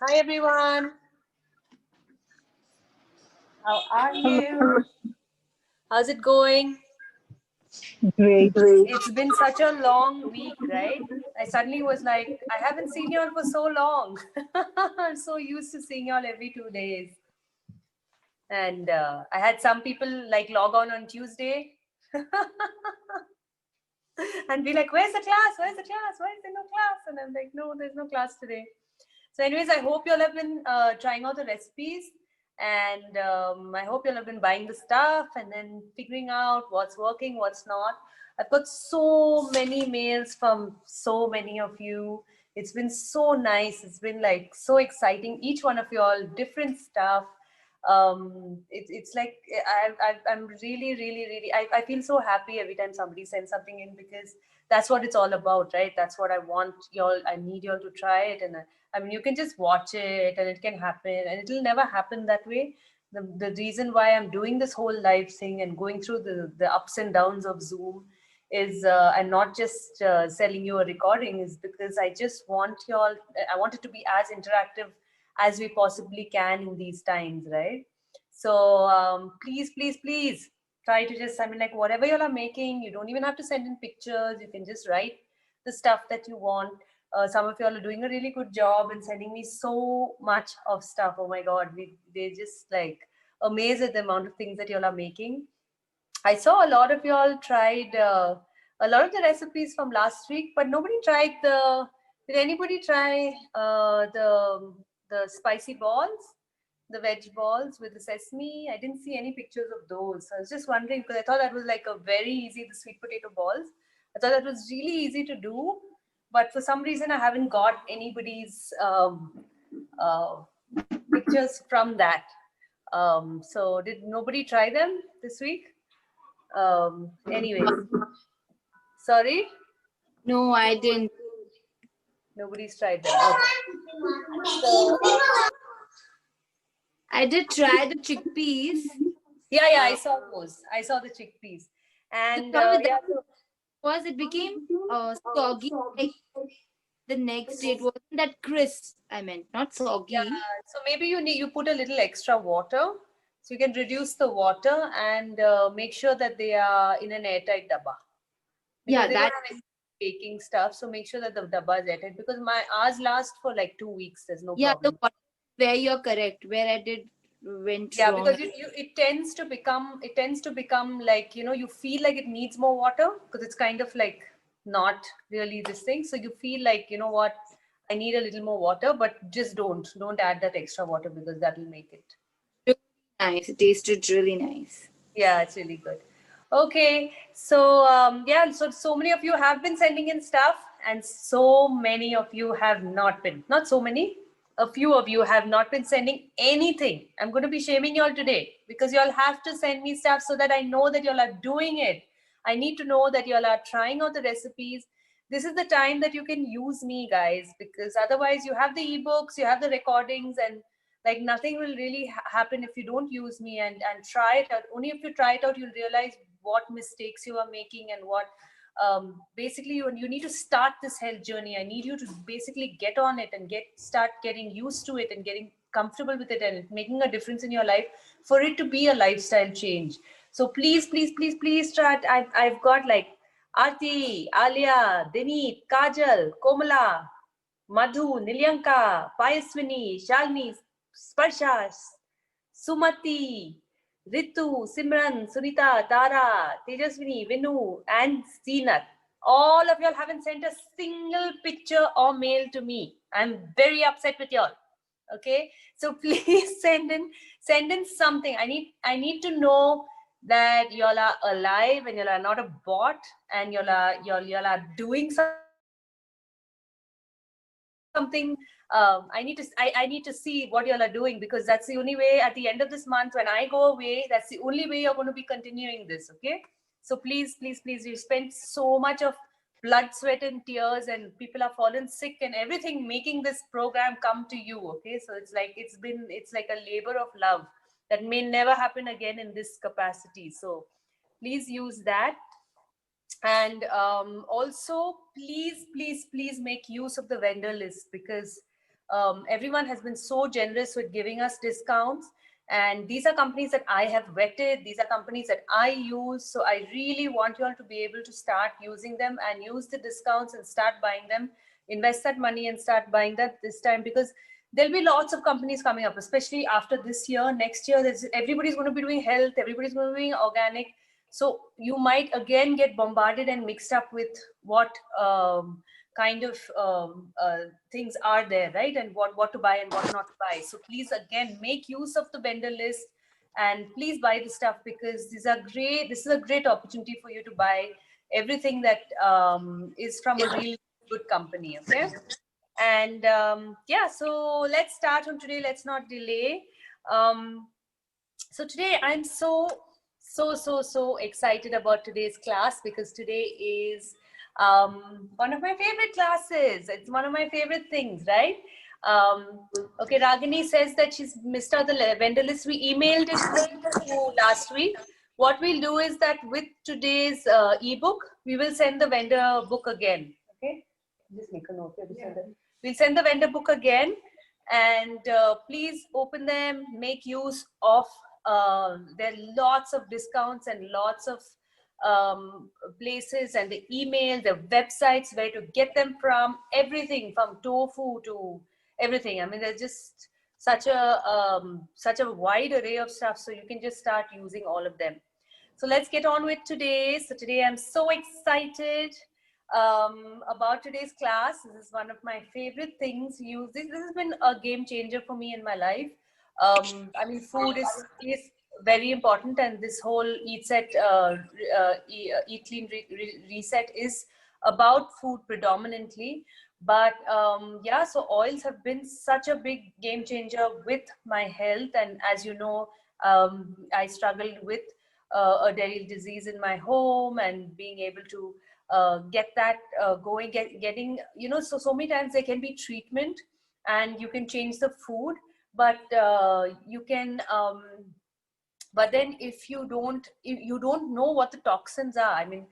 Hi everyone. How are you? How's it going? Great. It's been such a long week, right? I suddenly was like, I haven't seen y'all for so long. I'm so used to seeing y'all every 2 days. And I had some people like log on Tuesday and be like, where's the class? Where's the class? Why is there no class? And I'm like, no, there's no class today. So, anyways, I hope y'all have been trying out the recipes, and I hope y'all have been buying the stuff and then figuring out what's working, what's not. I've got so many mails from so many of you. It's been so nice. It's been like so exciting. Each one of y'all, different stuff. It's like I'm really, really, really. I feel so happy every time somebody sends something in because that's what it's all about, right? That's what I want y'all. I need y'all to try it, and I mean, you can just watch it and it can happen, and it'll never happen that way. The reason why I'm doing this whole live thing and going through the ups and downs of Zoom is, and not just selling you a recording, is because I just want y'all, I want it to be as interactive as we possibly can in these times, right? So please, please, please try to just, I mean, like whatever y'all are making, you don't even have to send in pictures. You can just write the stuff that you want. Some of y'all are doing a really good job and sending me so much of stuff. Oh my God, they just like amazed at the amount of things that y'all are making. I saw a lot of y'all tried a lot of the recipes from last week, but nobody tried the. Did anybody try the spicy balls, the veg balls with the sesame? I didn't see any pictures of those. I was just wondering because I thought that was like a very easy, the sweet potato balls. I thought that was really easy to do, but for some reason I haven't got anybody's uh, pictures from that. So did nobody try them this week? Anyways, sorry, No, I didn't. nobody's tried them. Okay. So I did try the chickpeas. yeah, I Uh, saw those. I saw the chickpeas, the and problem with that yeah. So, was it became soggy. Like the next day, it wasn't that crisp. I meant not yeah, soggy. so maybe you put a little extra water, so you can reduce the water and make sure that they are in an airtight dabba because Yeah, they don't that. have any baking stuff. So make sure that the dabba is airtight because my ours last for like 2 weeks. There's no Yeah, the problem. water where you're correct. Where I did went Yeah, wrong. because it tends to become like, you feel like it needs more water because it's kind of like not really this thing. So you feel like, you know what, I need a little more water, but just don't add that extra water because that will make it. Really nice. It tasted really nice. Yeah, it's really good. Okay, so yeah, so many of you have been sending in stuff, and so many of you have not been. Not so many. A few of you have not been sending anything. I'm going to be shaming y'all today because y'all have to send me stuff so that I know that y'all are doing it. I need to know that y'all are trying out the recipes. This is the time that you can use me, guys, because otherwise you have the ebooks, you have the recordings, and like nothing will really happen if you don't use me and try it out. Only if you try it out you'll realize what mistakes you are making and what basically you need to start this health journey. I need you to basically get on it and start getting used to it and getting comfortable with it and making a difference in your life for it to be a lifestyle change. So please, please, please, please try it. I've got like Aarti, Alia, Dinit, Kajal, Komala, Madhu, Nilyanka, Payaswini, Shalini, Sparsha, Sumati, Ritu, Simran, Sunita, Tara, Tejaswini, Vinu, and Seenat. All of y'all haven't sent a single picture or mail to me. I'm very upset with y'all. Okay, so please send in something. I need to know that y'all are alive and y'all are not a bot and y'all are doing something. I need to see what y'all are doing because that's the only way at the end of this month when I go away, that's the only way you're going to be continuing this. Okay, so please, please, please, you spent so much of blood, sweat, and tears, and people are fallen sick and everything making this program come to you. Okay, so it's like a labor of love that may never happen again in this capacity. So please use that. And also please, please, please make use of the vendor list because Everyone has been so generous with giving us discounts. And these are companies that I have vetted. These are companies that I use. So I really want you all to be able to start using them and use the discounts and start buying them. Invest that money and start buying that this time, because there'll be lots of companies coming up, especially after this year. Next year, everybody's going to be doing health. Everybody's going to be doing organic. So you might again get bombarded and mixed up with what kind of things are there, right? And what to buy and what not to buy. So please, again, make use of the vendor list and please buy the stuff, because these are great. This is a great opportunity for you to buy everything that is from a real good company. Okay. And yeah, so let's start on today. Let's not delay. So today I'm so excited about today's class, because today is one of my favorite classes. It's one of my favorite things, right? Okay, Ragini says that she's missed out the vendor list. We emailed it to you last week. What we'll do is that with today's ebook, we will send the vendor book again. Okay, just make a note here. Yeah. We'll send the vendor book again, and please open them, make use of there are lots of discounts and lots of places, and the email, the websites where to get them from, everything from tofu to everything. I mean, there's just such a wide array of stuff, so you can just start using all of them. So let's get on with today. So today I'm so excited about today's class. This is one of my favorite things. This has been a game changer for me in my life. I mean, food is very important, and this whole eat clean reset is about food predominantly. But yeah, so oils have been such a big game changer with my health. And as you know, I struggled with a dairy disease in my home, and being able to get that going, getting, you know, so many times there can be treatment and you can change the food, but you can but then if you don't know what the toxins are. I mean,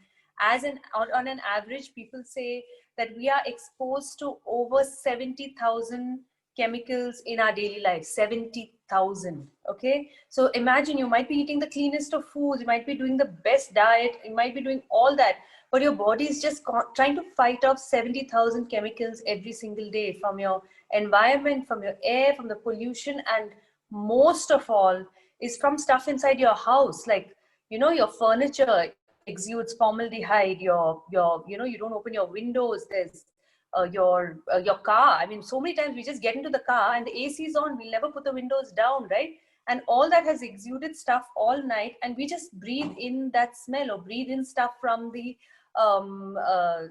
on an average, people say that we are exposed to over 70,000 chemicals in our daily life. 70,000. Okay, so imagine, you might be eating the cleanest of foods, you might be doing the best diet, you might be doing all that, but your body is just trying to fight off 70,000 chemicals every single day, from your environment, from your air, from the pollution, and most of all is from stuff inside your house. Like, you know, your furniture exudes formaldehyde, you know, you don't open your windows. There's your car. I mean, so many times we just get into the car and the AC is on, we'll never put the windows down, right? And all that has exuded stuff all night, and we just breathe in that smell or breathe in stuff from the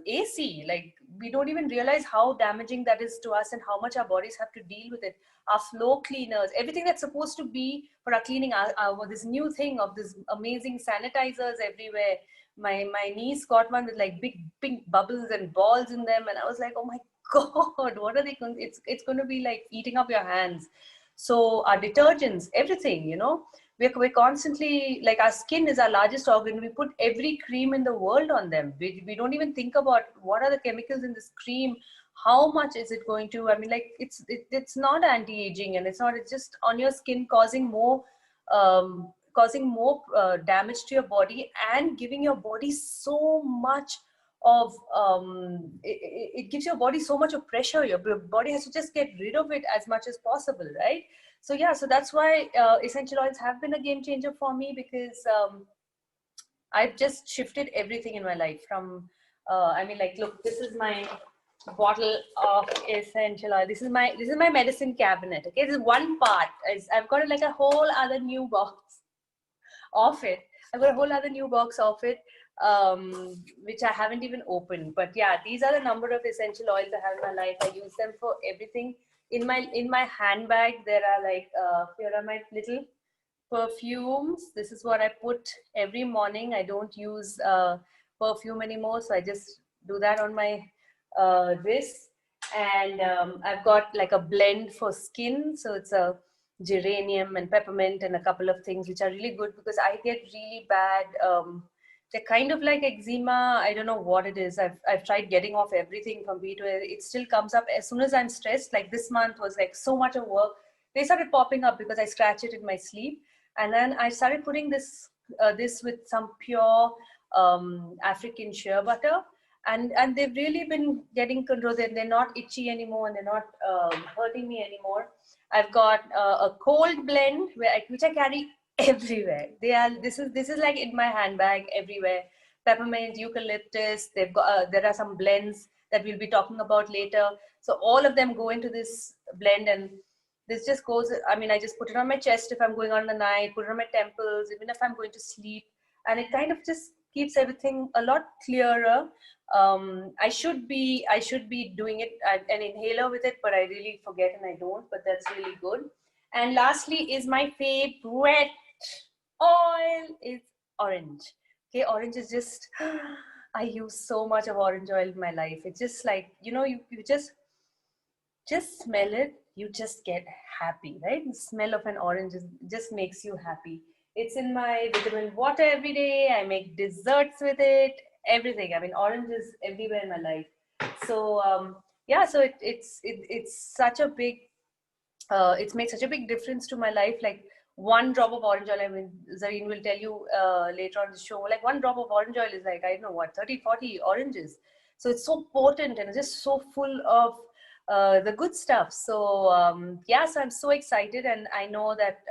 AC. Like, we don't even realize how damaging that is to us and how much our bodies have to deal with it. Our floor cleaners, everything that's supposed to be for our cleaning, this new thing of this amazing sanitizers everywhere. My niece got one with like big pink bubbles and balls in them, and I was like, oh my god, what are they going? It's going to be like eating up your hands. So our detergents, everything, you know, we're constantly, like, our skin is our largest organ. We put every cream in the world on them. We don't even think about what are the chemicals in this cream, how much is it going to, I mean, like, it's not anti-aging, and it's just on your skin, causing more damage to your body, and giving your body so much of it gives your body so much of pressure. Your body has to just get rid of it as much as possible, right? So yeah, so that's why essential oils have been a game changer for me, because I've just shifted everything in my life from I mean, like, look, this is my bottle of essential oil. This is my medicine cabinet. Okay, this is one part. I've got like a whole other new box of it. I've got a whole other new box of it, which I haven't even opened. But yeah, these are the number of essential oils I have in my life. I use them for everything. In my handbag, there are like here are my little perfumes. This is what I put every morning. I don't use perfume anymore, so I just do that on my wrist. And I've got like a blend for skin, so it's a geranium and peppermint and a couple of things which are really good, because I get really bad they're kind of like eczema. I don't know what it is. I've tried getting off everything from B to A. It still comes up as soon as I'm stressed. Like this month was like so much of work. They started popping up because I scratch it in my sleep. And then I started putting this with some pure African shea butter. And they've really been getting control. They're not itchy anymore, and they're not hurting me anymore. I've got a cold blend which I carry everywhere. This is like in my handbag everywhere. Peppermint, eucalyptus. They've got there are some blends that we'll be talking about later. So all of them go into this blend, and this just goes. I mean, I just put it on my chest if I'm going on the night. Put it on my temples, even if I'm going to sleep, and it kind of just keeps everything a lot clearer. I should be doing it an inhaler with it, but I really forget and I don't. But that's really good. And lastly is my favorite oil is orange. Okay, orange is just I use so much of orange oil in my life. It's just like, you just smell it, you just get happy, right? The smell of an orange just makes you happy. It's in my vitamin water every day. I make desserts with it, everything. I mean, orange is everywhere in my life. So yeah, so it's such a big it's made such a big difference to my life. Like one drop of orange oil, I mean, Zarine will tell you later on the show, like one drop of orange oil is like, I don't know what, 30, 40 oranges. So it's so potent and it's just so full of the good stuff. So yeah, so I'm so excited. And I know that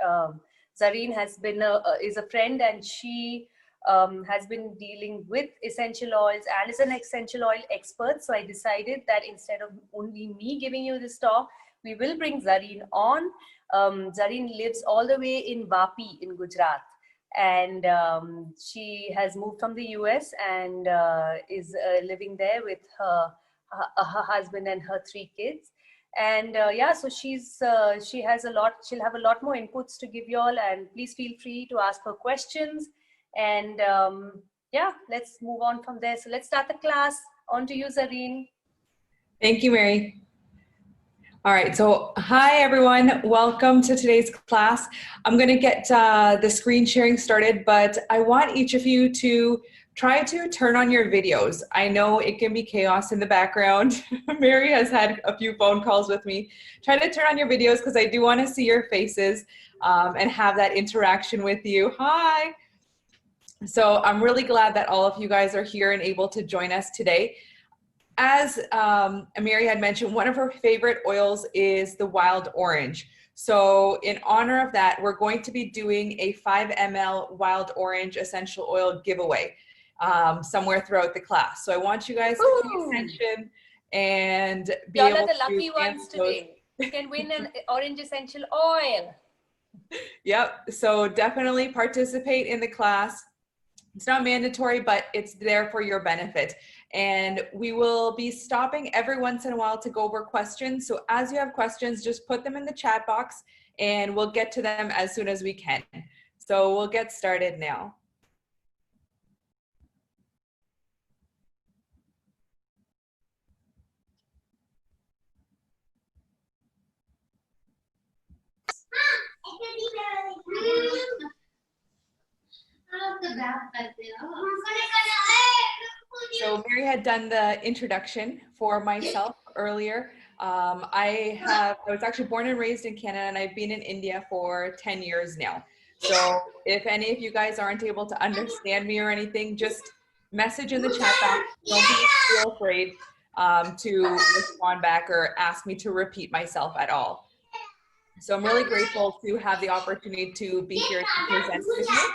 Zarine is a friend, and she has been dealing with essential oils and is an essential oil expert. So I decided that instead of only me giving you this talk, we will bring Zarine on. Zarine lives all the way in Vapi in Gujarat, and she has moved from the US and is living there with her husband and her 3 kids. And yeah, so she has a lot. She'll have a lot more inputs to give you all, and please feel free to ask her questions. And yeah, let's move on from there. So let's start the class. On to you, Zarine. Thank you, Mary. All right, so hi everyone, welcome to today's class. I'm gonna get the screen sharing started, but I want each of you to try to turn on your videos. I know it can be chaos in the background. Mary has had a few phone calls with me. Try to turn on your videos because I do wanna see your faces and have that interaction with you. Hi. So I'm really glad that all of you guys are here and able to join us today. As Mary had mentioned, one of her favorite oils is the wild orange. So in honor of that, we're going to be doing a 5 ml wild orange essential oil giveaway somewhere throughout the class. So I want you guys to pay attention and be Y'all able are the to lucky ones today. You can win an orange essential oil. Yep, so definitely participate in the class. It's not mandatory, but it's there for your benefit. And we will be stopping every once in a while to go over questions. So as you have questions, just put them in the chat box and we'll get to them as soon as we can. So we'll get started now. So Mary had done the introduction for myself earlier. I was actually born and raised in Canada, and I've been in India for 10 years now. So if any of you guys aren't able to understand me or anything, just message in the chat box. Don't feel afraid to respond back or ask me to repeat myself at all. So I'm really grateful to have the opportunity to be here to present with you.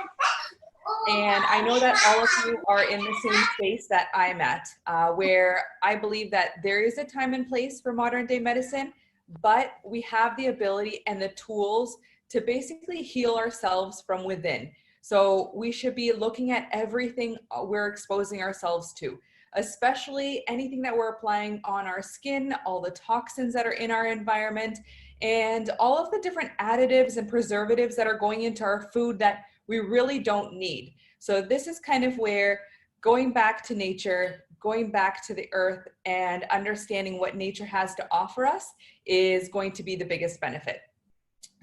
And I know that all of you are in the same space that I'm at, where I believe that there is a time and place for modern day medicine, but we have the ability and the tools to basically heal ourselves from within. So we should be looking at everything we're exposing ourselves to, especially anything that we're applying on our skin, all the toxins that are in our environment, and all of the different additives and preservatives that are going into our food that we really don't need. So this is kind of where going back to nature, going back to the earth and understanding what nature has to offer us is going to be the biggest benefit.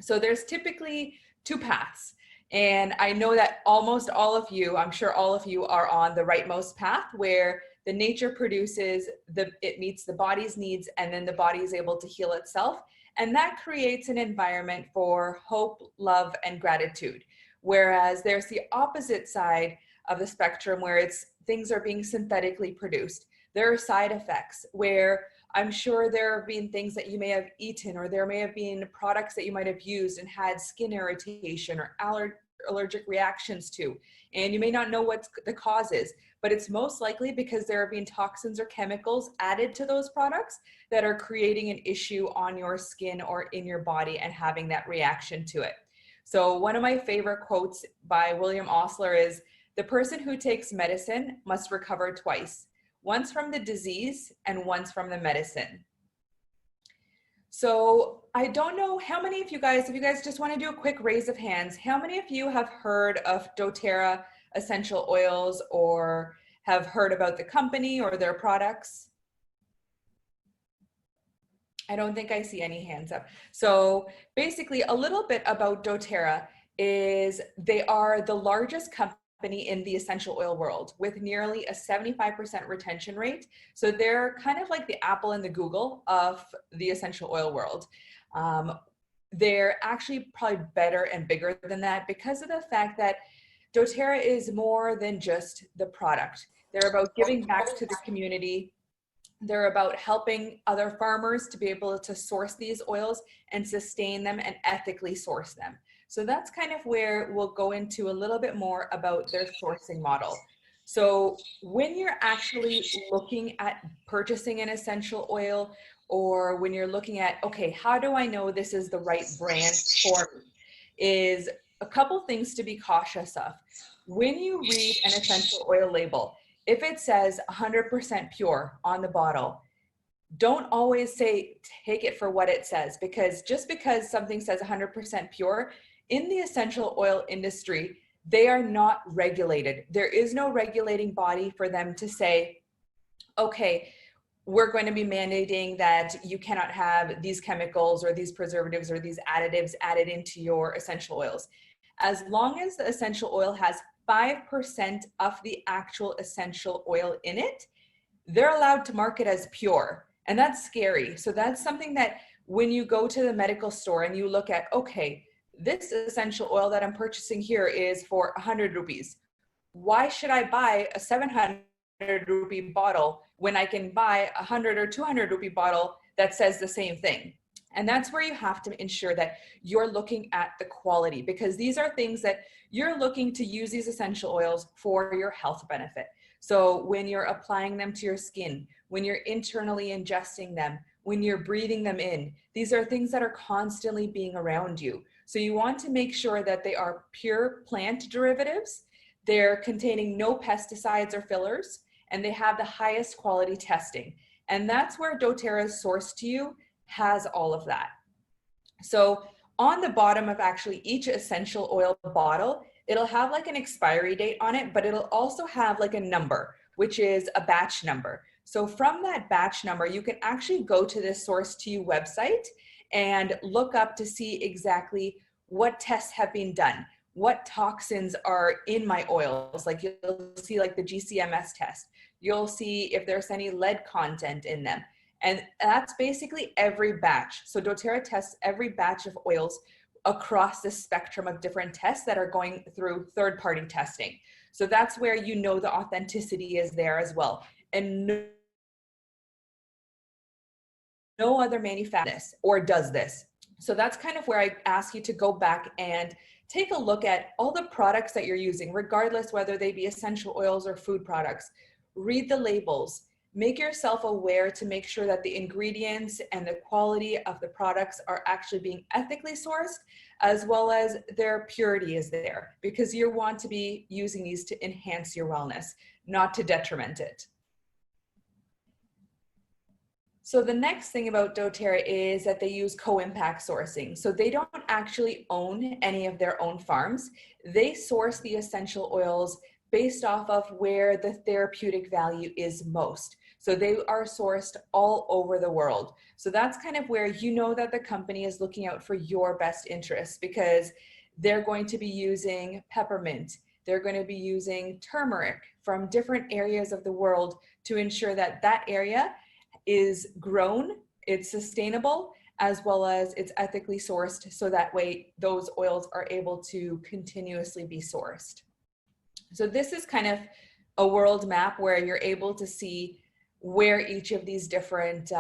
So there's typically two paths. And I know that almost all of you, I'm sure all of you are on the rightmost path where the nature produces, it meets the body's needs, and then the body is able to heal itself. And that creates an environment for hope, love, and gratitude. Whereas there's the opposite side of the spectrum where things are being synthetically produced. There are side effects where I'm sure there have been things that you may have eaten, or there may have been products that you might have used and had skin irritation or allergic reactions to. And you may not know what the cause is, but it's most likely because there have been toxins or chemicals added to those products that are creating an issue on your skin or in your body and having that reaction to it. So one of my favorite quotes by William Osler is, "The person who takes medicine must recover twice, once from the disease and once from the medicine." So I don't know how many of you guys, if you guys just want to do a quick raise of hands, how many of you have heard of doTERRA essential oils or have heard about the company or their products? I don't think I see any hands up. So basically a little bit about doTERRA is they are the largest company in the essential oil world with nearly a 75% retention rate. So they're kind of like the Apple and the Google of the essential oil world. They're actually probably better and bigger than that because of the fact that doTERRA is more than just the product. They're about giving back to the community. They're about helping other farmers to be able to source these oils and sustain them and ethically source them. So that's kind of where we'll go into a little bit more about their sourcing model. So when you're actually looking at purchasing an essential oil, or when you're looking at, okay, how do I know this is the right brand for me, is a couple things to be cautious of. When you read an essential oil label, if it says 100% pure on the bottle, don't always say take it for what it says, because just because something says 100% pure, in the essential oil industry, they are not regulated. There is no regulating body for them to say, okay, we're going to be mandating that you cannot have these chemicals or these preservatives or these additives added into your essential oils. As long as the essential oil has 5% of the actual essential oil in it, they're allowed to market as pure. And that's scary. So that's something that when you go to the medical store and you look at, okay, this essential oil that I'm purchasing here is for 100 rupees. Why should I buy a 700 rupee bottle when I can buy a 100 or 200 rupee bottle that says the same thing? And that's where you have to ensure that you're looking at the quality, because these are things that you're looking to use these essential oils for your health benefit. So when you're applying them to your skin, when you're internally ingesting them, when you're breathing them in, these are things that are constantly being around you. So you want to make sure that they are pure plant derivatives, they're containing no pesticides or fillers, and they have the highest quality testing. And that's where doTERRA's source to you has all of that. So on the bottom of actually each essential oil bottle, it'll have like an expiry date on it, but it'll also have like a number, which is a batch number. So from that batch number, you can actually go to this source to you website and look up to see exactly what tests have been done, what toxins are in my oils. Like you'll see like the GCMS test. You'll see if there's any lead content in them. And that's basically every batch. So doTERRA tests every batch of oils across the spectrum of different tests that are going through third-party testing. So that's where you know the authenticity is there as well. And no other manufacturer or does this. So that's kind of where I ask you to go back and take a look at all the products that you're using, regardless whether they be essential oils or food products. Read the labels. Make yourself aware to make sure that the ingredients and the quality of the products are actually being ethically sourced, as well as their purity is there, because you want to be using these to enhance your wellness, not to detriment it. So the next thing about doTERRA is that they use co-impact sourcing. So they don't actually own any of their own farms. They source the essential oils based off of where the therapeutic value is most. So they are sourced all over the world. So that's kind of where you know that the company is looking out for your best interests, because they're going to be using peppermint. They're going to be using turmeric from different areas of the world to ensure that that area is grown, it's sustainable, as well as it's ethically sourced, so that way those oils are able to continuously be sourced. So this is kind of a world map where you're able to see where each of these different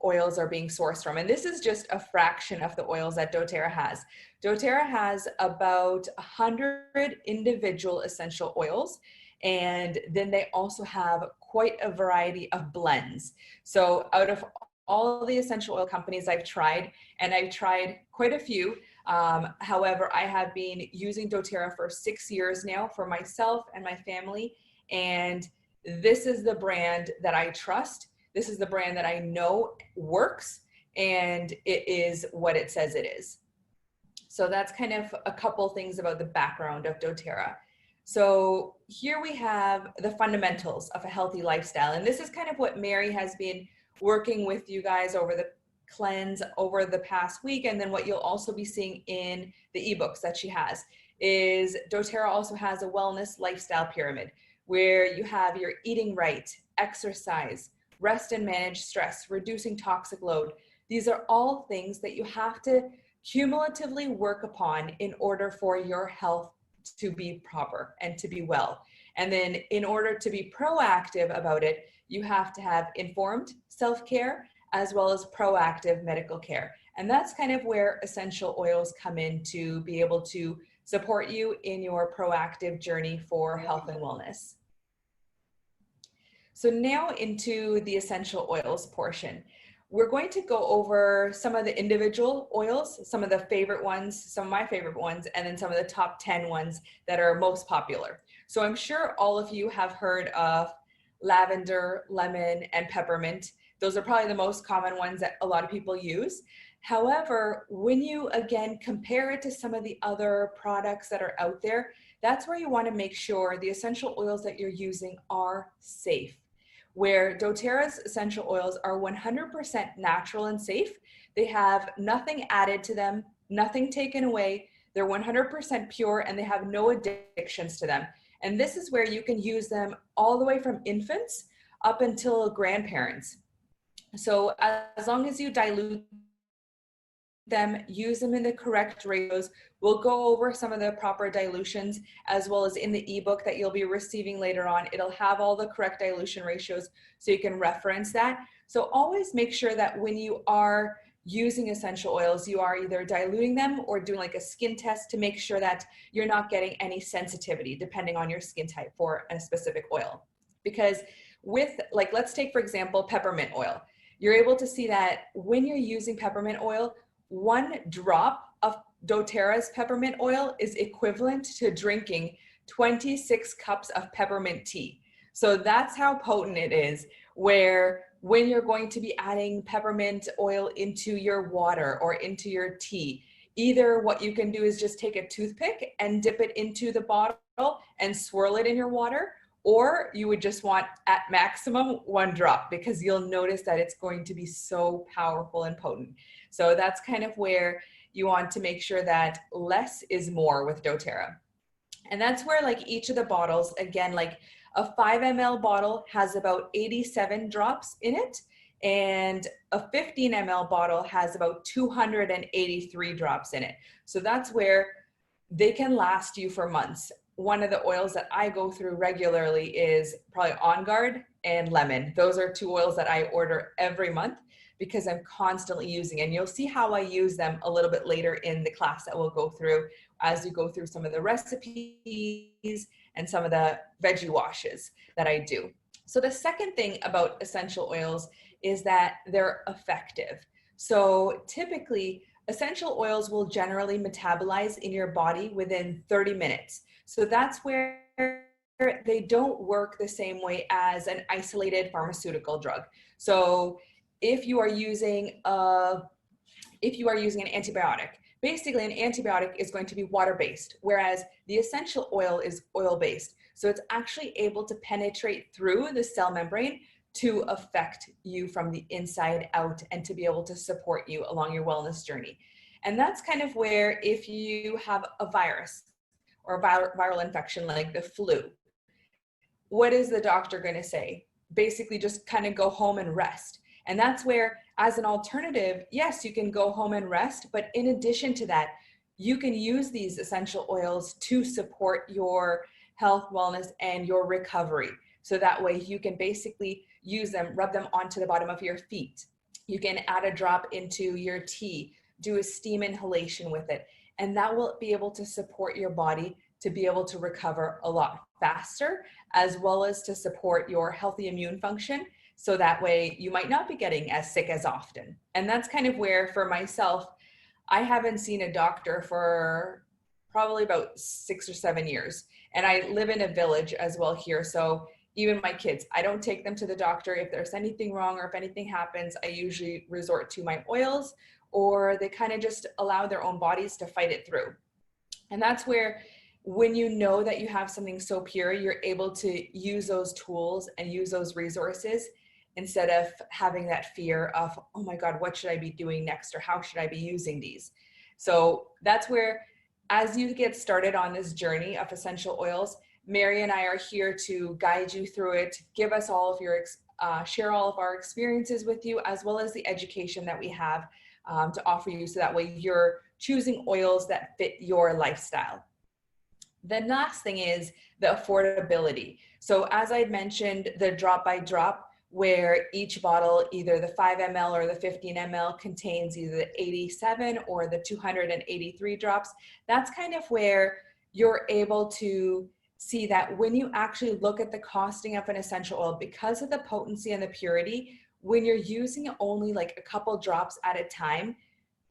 oils are being sourced from. And this is just a fraction of the oils that doTERRA has. doTERRA has about 100 individual essential oils, and then they also have quite a variety of blends. So out of all the essential oil companies I've tried, and I've tried quite a few, however, I have been using doTERRA for 6 years now for myself and my family, and this is the brand that I trust. This is the brand that I know works, and it is what it says it is. So that's kind of a couple things about the background of doTERRA. So here we have the fundamentals of a healthy lifestyle. And this is kind of what Mary has been working with you guys over the cleanse over the past week. And then what you'll also be seeing in the ebooks that she has is doTERRA also has a wellness lifestyle pyramid, where you have your eating right, exercise, rest and manage stress, reducing toxic load. These are all things that you have to cumulatively work upon in order for your health to be proper and to be well. And then in order to be proactive about it, you have to have informed self-care as well as proactive medical care. And that's kind of where essential oils come in to be able to support you in your proactive journey for health and wellness. So now into the essential oils portion. We're going to go over some of the individual oils, some of the favorite ones, some of my favorite ones, and then some of the top 10 ones that are most popular. So I'm sure all of you have heard of lavender, lemon, and peppermint. Those are probably the most common ones that a lot of people use. However, when you again compare it to some of the other products that are out there, that's where you want to make sure the essential oils that you're using are safe. Where doTERRA's essential oils are 100% natural and safe. They have nothing added to them, nothing taken away. They're 100% pure, and they have no addictions to them. And this is where you can use them all the way from infants up until grandparents. So as long as you dilute them, use them in the correct ratios. We'll go over some of the proper dilutions, as well as in the ebook that you'll be receiving later on. It'll have all the correct dilution ratios so you can reference that. So always make sure that when you are using essential oils, you are either diluting them or doing like a skin test to make sure that you're not getting any sensitivity depending on your skin type for a specific oil. Because with, like, let's take for example peppermint oil. You're able to see that when you're using peppermint oil, 1 drop of doTERRA's peppermint oil is equivalent to drinking 26 cups of peppermint tea. So that's how potent it is, where when you're going to be adding peppermint oil into your water or into your tea, either what you can do is just take a toothpick and dip it into the bottle and swirl it in your water, or you would just want at maximum 1 drop, because you'll notice that it's going to be so powerful and potent. So that's kind of where you want to make sure that less is more with doTERRA. And that's where like each of the bottles, again, like a 5 ml bottle has about 87 drops in it, and a 15 ml bottle has about 283 drops in it. So that's where they can last you for months. One of the oils that I go through regularly is probably On Guard and lemon. Those are 2 oils that I order every month because I'm constantly using, and you'll see how I use them a little bit later in the class that we'll go through as you go through some of the recipes and some of the veggie washes that I do. So the second thing about essential oils is that they're effective. So typically essential oils will generally metabolize in your body within 30 minutes. So that's where they don't work the same way as an isolated pharmaceutical drug. So if you are using an antibiotic, basically an antibiotic is going to be water-based, whereas the essential oil is oil-based. So it's actually able to penetrate through the cell membrane to affect you from the inside out and to be able to support you along your wellness journey. And that's kind of where if you have a virus or a viral infection like the flu, what is the doctor going to say? Basically, just kind of go home and rest. And that's where, as an alternative, yes, you can go home and rest, but in addition to that, you can use these essential oils to support your health, wellness, and your recovery. So that way you can basically use them, rub them onto the bottom of your feet. You can add a drop into your tea, do a steam inhalation with it, and that will be able to support your body to be able to recover a lot faster, as well as to support your healthy immune function. So that way you might not be getting as sick as often. And that's kind of where, for myself, I haven't seen a doctor for probably about 6 or 7 years. And I live in a village as well here. So even my kids, I don't take them to the doctor. If there's anything wrong or if anything happens, I usually resort to my oils, or they kind of just allow their own bodies to fight it through. And that's where, when you know that you have something so pure, you're able to use those tools and use those resources instead of having that fear of, oh my God, what should I be doing next? Or how should I be using these? So that's where, as you get started on this journey of essential oils, Mary and I are here to guide you through it, give us all of your, share all of our experiences with you, as well as the education that we have to offer you. So that way you're choosing oils that fit your lifestyle. The last thing is the affordability. So as I mentioned, the drop by drop, where each bottle, either the 5 ml or the 15 ml, contains either the 87 or the 283 drops. That's kind of where you're able to see that when you actually look at the costing of an essential oil, because of the potency and the purity, when you're using only like a couple drops at a time,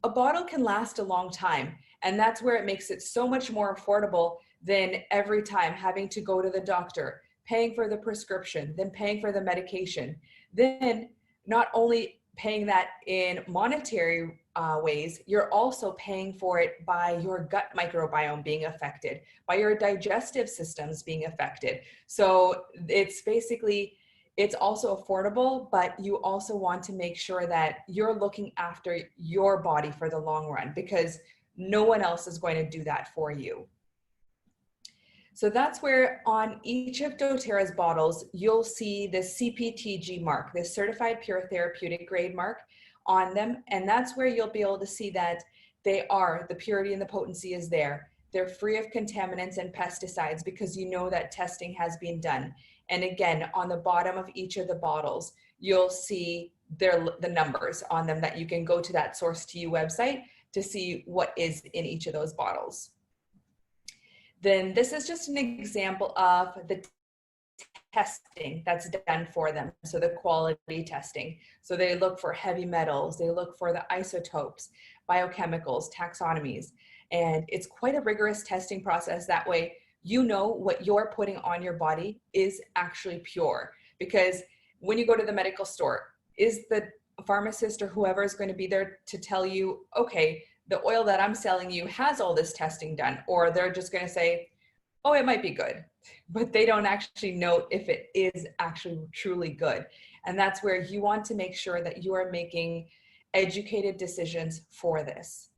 a bottle can last a long time. And that's where it makes it so much more affordable than every time having to go to the doctor, paying for the prescription, then paying for the medication, then not only paying that in monetary ways, you're also paying for it by your gut microbiome being affected, by your digestive systems being affected. So it's basically, it's also affordable, but you also want to make sure that you're looking after your body for the long run, because no one else is going to do that for you. So that's where on each of doTERRA's bottles, you'll see the CPTG mark, the Certified Pure Therapeutic Grade mark on them. And that's where you'll be able to see that they are, the purity and the potency is there. They're free of contaminants and pesticides, because you know that testing has been done. And again, on the bottom of each of the bottles, you'll see the numbers on them, that you can go to that Source to You website to see what is in each of those bottles. Then this is just an example of the testing that's done for them. So the quality testing. So they look for heavy metals, they look for the isotopes, biochemicals, taxonomies, and it's quite a rigorous testing process. That way, you know what you're putting on your body is actually pure. Because when you go to the medical store, is the pharmacist or whoever is going to be there to tell you, okay, the oil that I'm selling you has all this testing done? Or they're just going to say, oh, it might be good, but they don't actually know if it is actually truly good. And that's where you want to make sure that you are making educated decisions for this.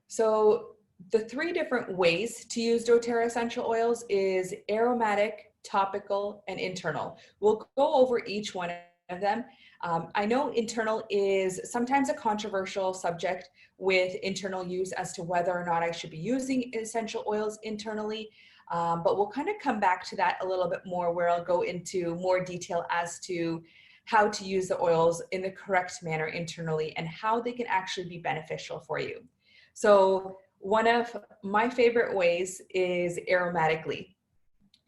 So the 3 different ways to use doTERRA essential oils is aromatic, topical, and internal. We'll go over each one of them. I know internal is sometimes a controversial subject with internal use as to whether or not I should be using essential oils internally, but we'll kind of come back to that a little bit more, where I'll go into more detail as to how to use the oils in the correct manner internally and how they can actually be beneficial for you. So one of my favorite ways is aromatically.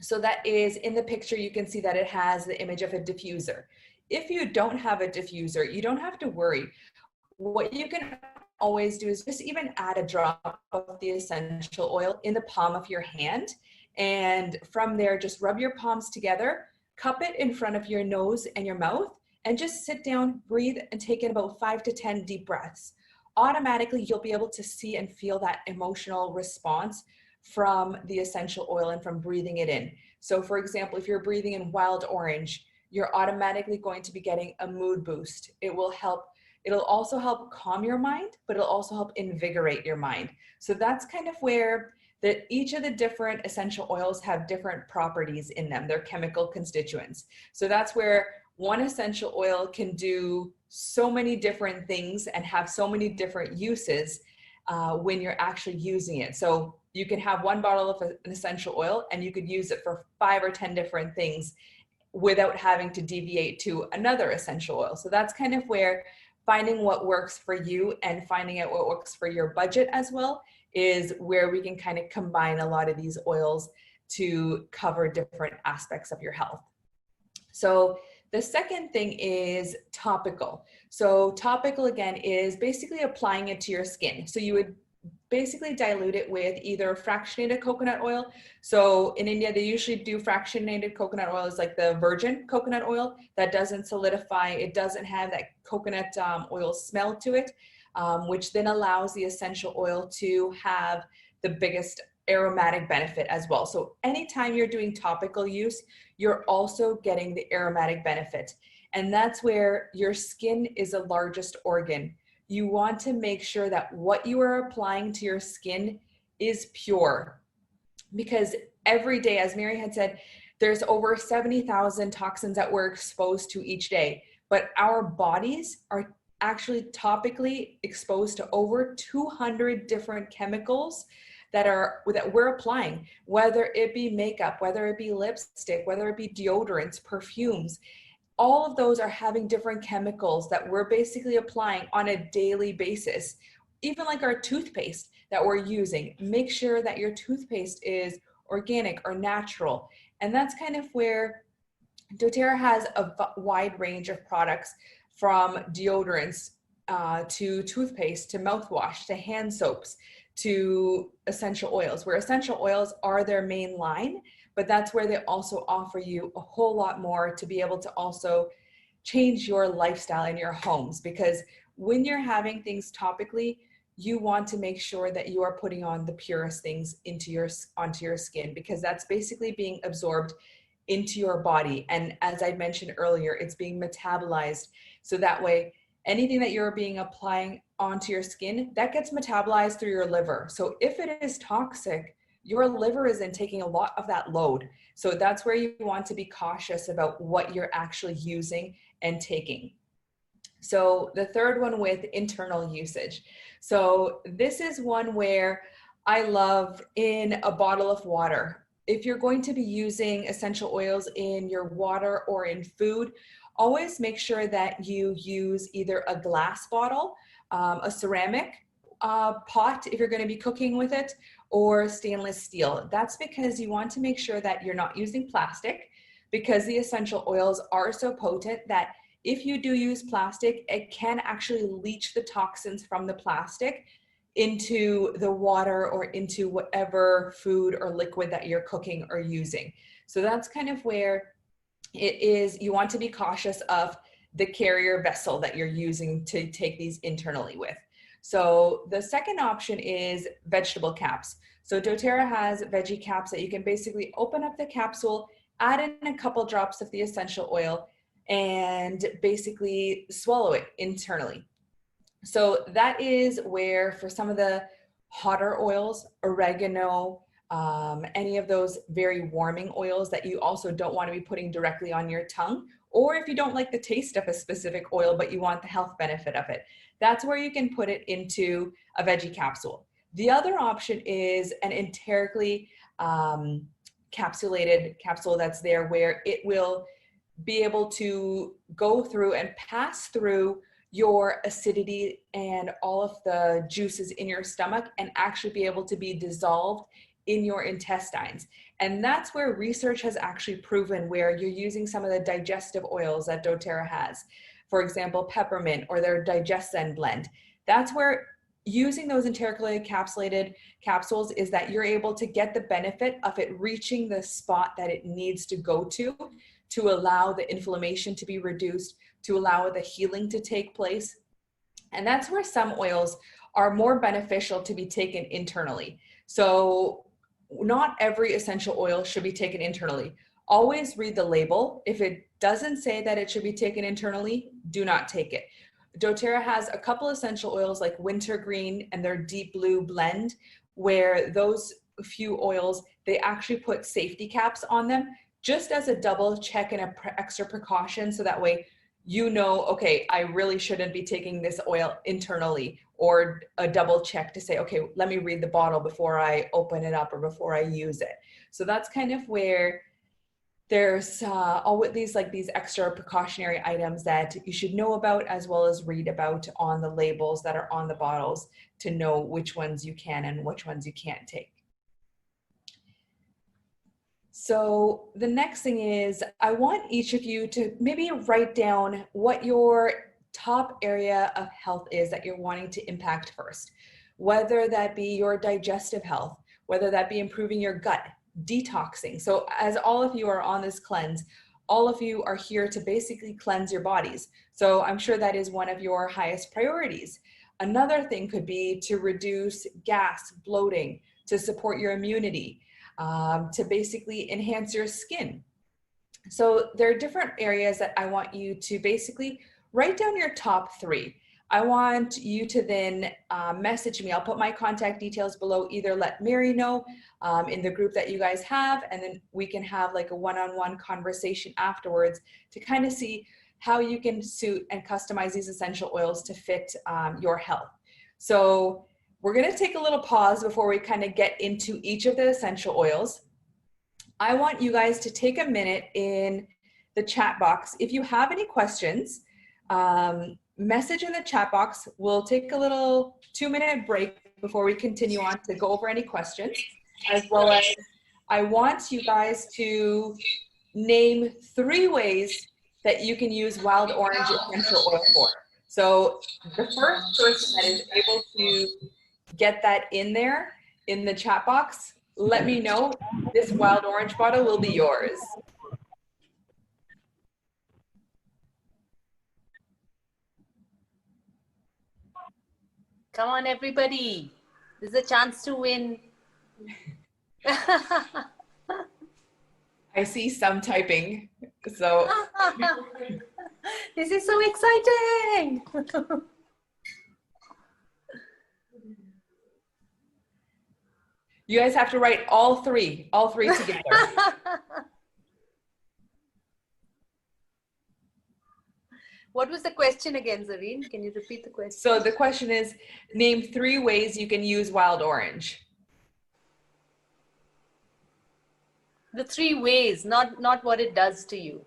So that is, in the picture, you can see that it has the image of a diffuser. If you don't have a diffuser, you don't have to worry. What you can always do is just even add a drop of the essential oil in the palm of your hand. And from there, just rub your palms together, cup it in front of your nose and your mouth, and just sit down, breathe, and take in about 5 to 10 deep breaths. Automatically, you'll be able to see and feel that emotional response from the essential oil and from breathing it in. So for example, if you're breathing in wild orange, you're automatically going to be getting a mood boost. It will help It'll also help calm your mind, but it'll also help invigorate your mind. So that's kind of where each of the different essential oils have different properties in them, their chemical constituents. So that's where one essential oil can do so many different things and have so many different uses when you're actually using it. So you can have one bottle of an essential oil and you could use it for 5 or 10 different things without having to deviate to another essential oil. So that's kind of where finding what works for you and finding out what works for your budget as well is where we can kind of combine a lot of these oils to cover different aspects of your health. So the second thing is topical. So topical again is basically applying it to your skin. So you would basically dilute it with either fractionated coconut oil. So in India, they usually do fractionated coconut oil is like the virgin coconut oil that doesn't solidify. It doesn't have that coconut oil smell to it, which then allows the essential oil to have the biggest aromatic benefit as well. So anytime you're doing topical use, you're also getting the aromatic benefit. And that's where your skin is the largest organ. You want to make sure that what you are applying to your skin is pure, because every day, as Mary had said, there's over 70,000 toxins that we're exposed to each day, but our bodies are actually topically exposed to over 200 different chemicals that we're applying, whether it be makeup, whether it be lipstick, whether it be deodorants, perfumes. All of those are having different chemicals that we're basically applying on a daily basis. Even like our toothpaste that we're using, make sure that your toothpaste is organic or natural. And that's kind of where doTERRA has a wide range of products, from deodorants to toothpaste to mouthwash to hand soaps to essential oils, where essential oils are their main line, but that's where they also offer you a whole lot more to be able to also change your lifestyle in your homes. Because when you're having things topically, you want to make sure that you are putting on the purest things onto your skin, because that's basically being absorbed into your body. And as I mentioned earlier, it's being metabolized. So that way, anything that you're applying onto your skin, that gets metabolized through your liver. So if it is toxic, your liver isn't taking a lot of that load. So that's where you want to be cautious about what you're actually using and taking. So the third one with internal usage. So this is one where I love in a bottle of water. If you're going to be using essential oils in your water or in food, always make sure that you use either a glass bottle, a ceramic pot if you're going to be cooking with it, or stainless steel. That's because you want to make sure that you're not using plastic, because the essential oils are so potent that if you do use plastic, it can actually leach the toxins from the plastic into the water or into whatever food or liquid that you're cooking or using. So that's kind of where it is. You want to be cautious of the carrier vessel that you're using to take these internally with. So the second option is vegetable caps. So doTERRA has veggie caps that you can basically open up the capsule, add in a couple drops of the essential oil, and basically swallow it internally. So that is where, for some of the hotter oils, oregano, any of those very warming oils that you also don't want to be putting directly on your tongue, or if you don't like the taste of a specific oil but you want the health benefit of it, that's where you can put it into a veggie capsule. The other option is an enterically capsulated capsule that's there, where it will be able to go through and pass through your acidity and all of the juices in your stomach and actually be able to be dissolved in your intestines. And that's where research has actually proven, where you're using some of the digestive oils that doTERRA has, for example, peppermint or their DigestZen blend. That's where using those enterically encapsulated capsules is that you're able to get the benefit of it reaching the spot that it needs to go to allow the inflammation to be reduced, to allow the healing to take place. And that's where some oils are more beneficial to be taken internally. So not every essential oil should be taken internally. Always read the label. If it doesn't say that it should be taken internally, do not take it. doTERRA has a couple essential oils like wintergreen and their deep blue blend, where those few oils, they actually put safety caps on them just as a double check and extra precaution, so that way you know, okay, I really shouldn't be taking this oil internally, or a double check to say, okay, let me read the bottle before I open it up or before I use it. So that's kind of where there's always these extra precautionary items that you should know about, as well as read about on the labels that are on the bottles to know which ones you can and which ones you can't take. So the next thing is, I want each of you to maybe write down what your top area of health is that you're wanting to impact first, whether that be your digestive health, whether that be improving your gut, detoxing. So as all of you are on this cleanse, all of you are here to basically cleanse your bodies. So I'm sure that is one of your highest priorities. Another thing could be to reduce gas, bloating, to support your immunity, to basically enhance your skin. So there are different areas that I want you to basically write down your top 3. I want you to then message me. I'll put my contact details below. Either let Mary know in the group that you guys have, and then we can have like a one-on-one conversation afterwards to kind of see how you can suit and customize these essential oils to fit your health. So we're going to take a little pause before we kind of get into each of the essential oils. I want you guys to take a minute in the chat box. If you have any questions, message in the chat box. We'll take a little 2-minute break before we continue on to go over any questions, as well as I want you guys to name 3 ways that you can use wild orange essential oil for. So the first person that is able to get that in there in the chat box, let me know. This wild orange bottle will be yours. Come on, everybody. This is a chance to win. I see some typing, so. This is so exciting. You guys have to write all three together. What was the question again, Zarine? Can you repeat the question? So the question is, name 3 ways you can use wild orange. The 3 ways, not what it does to you.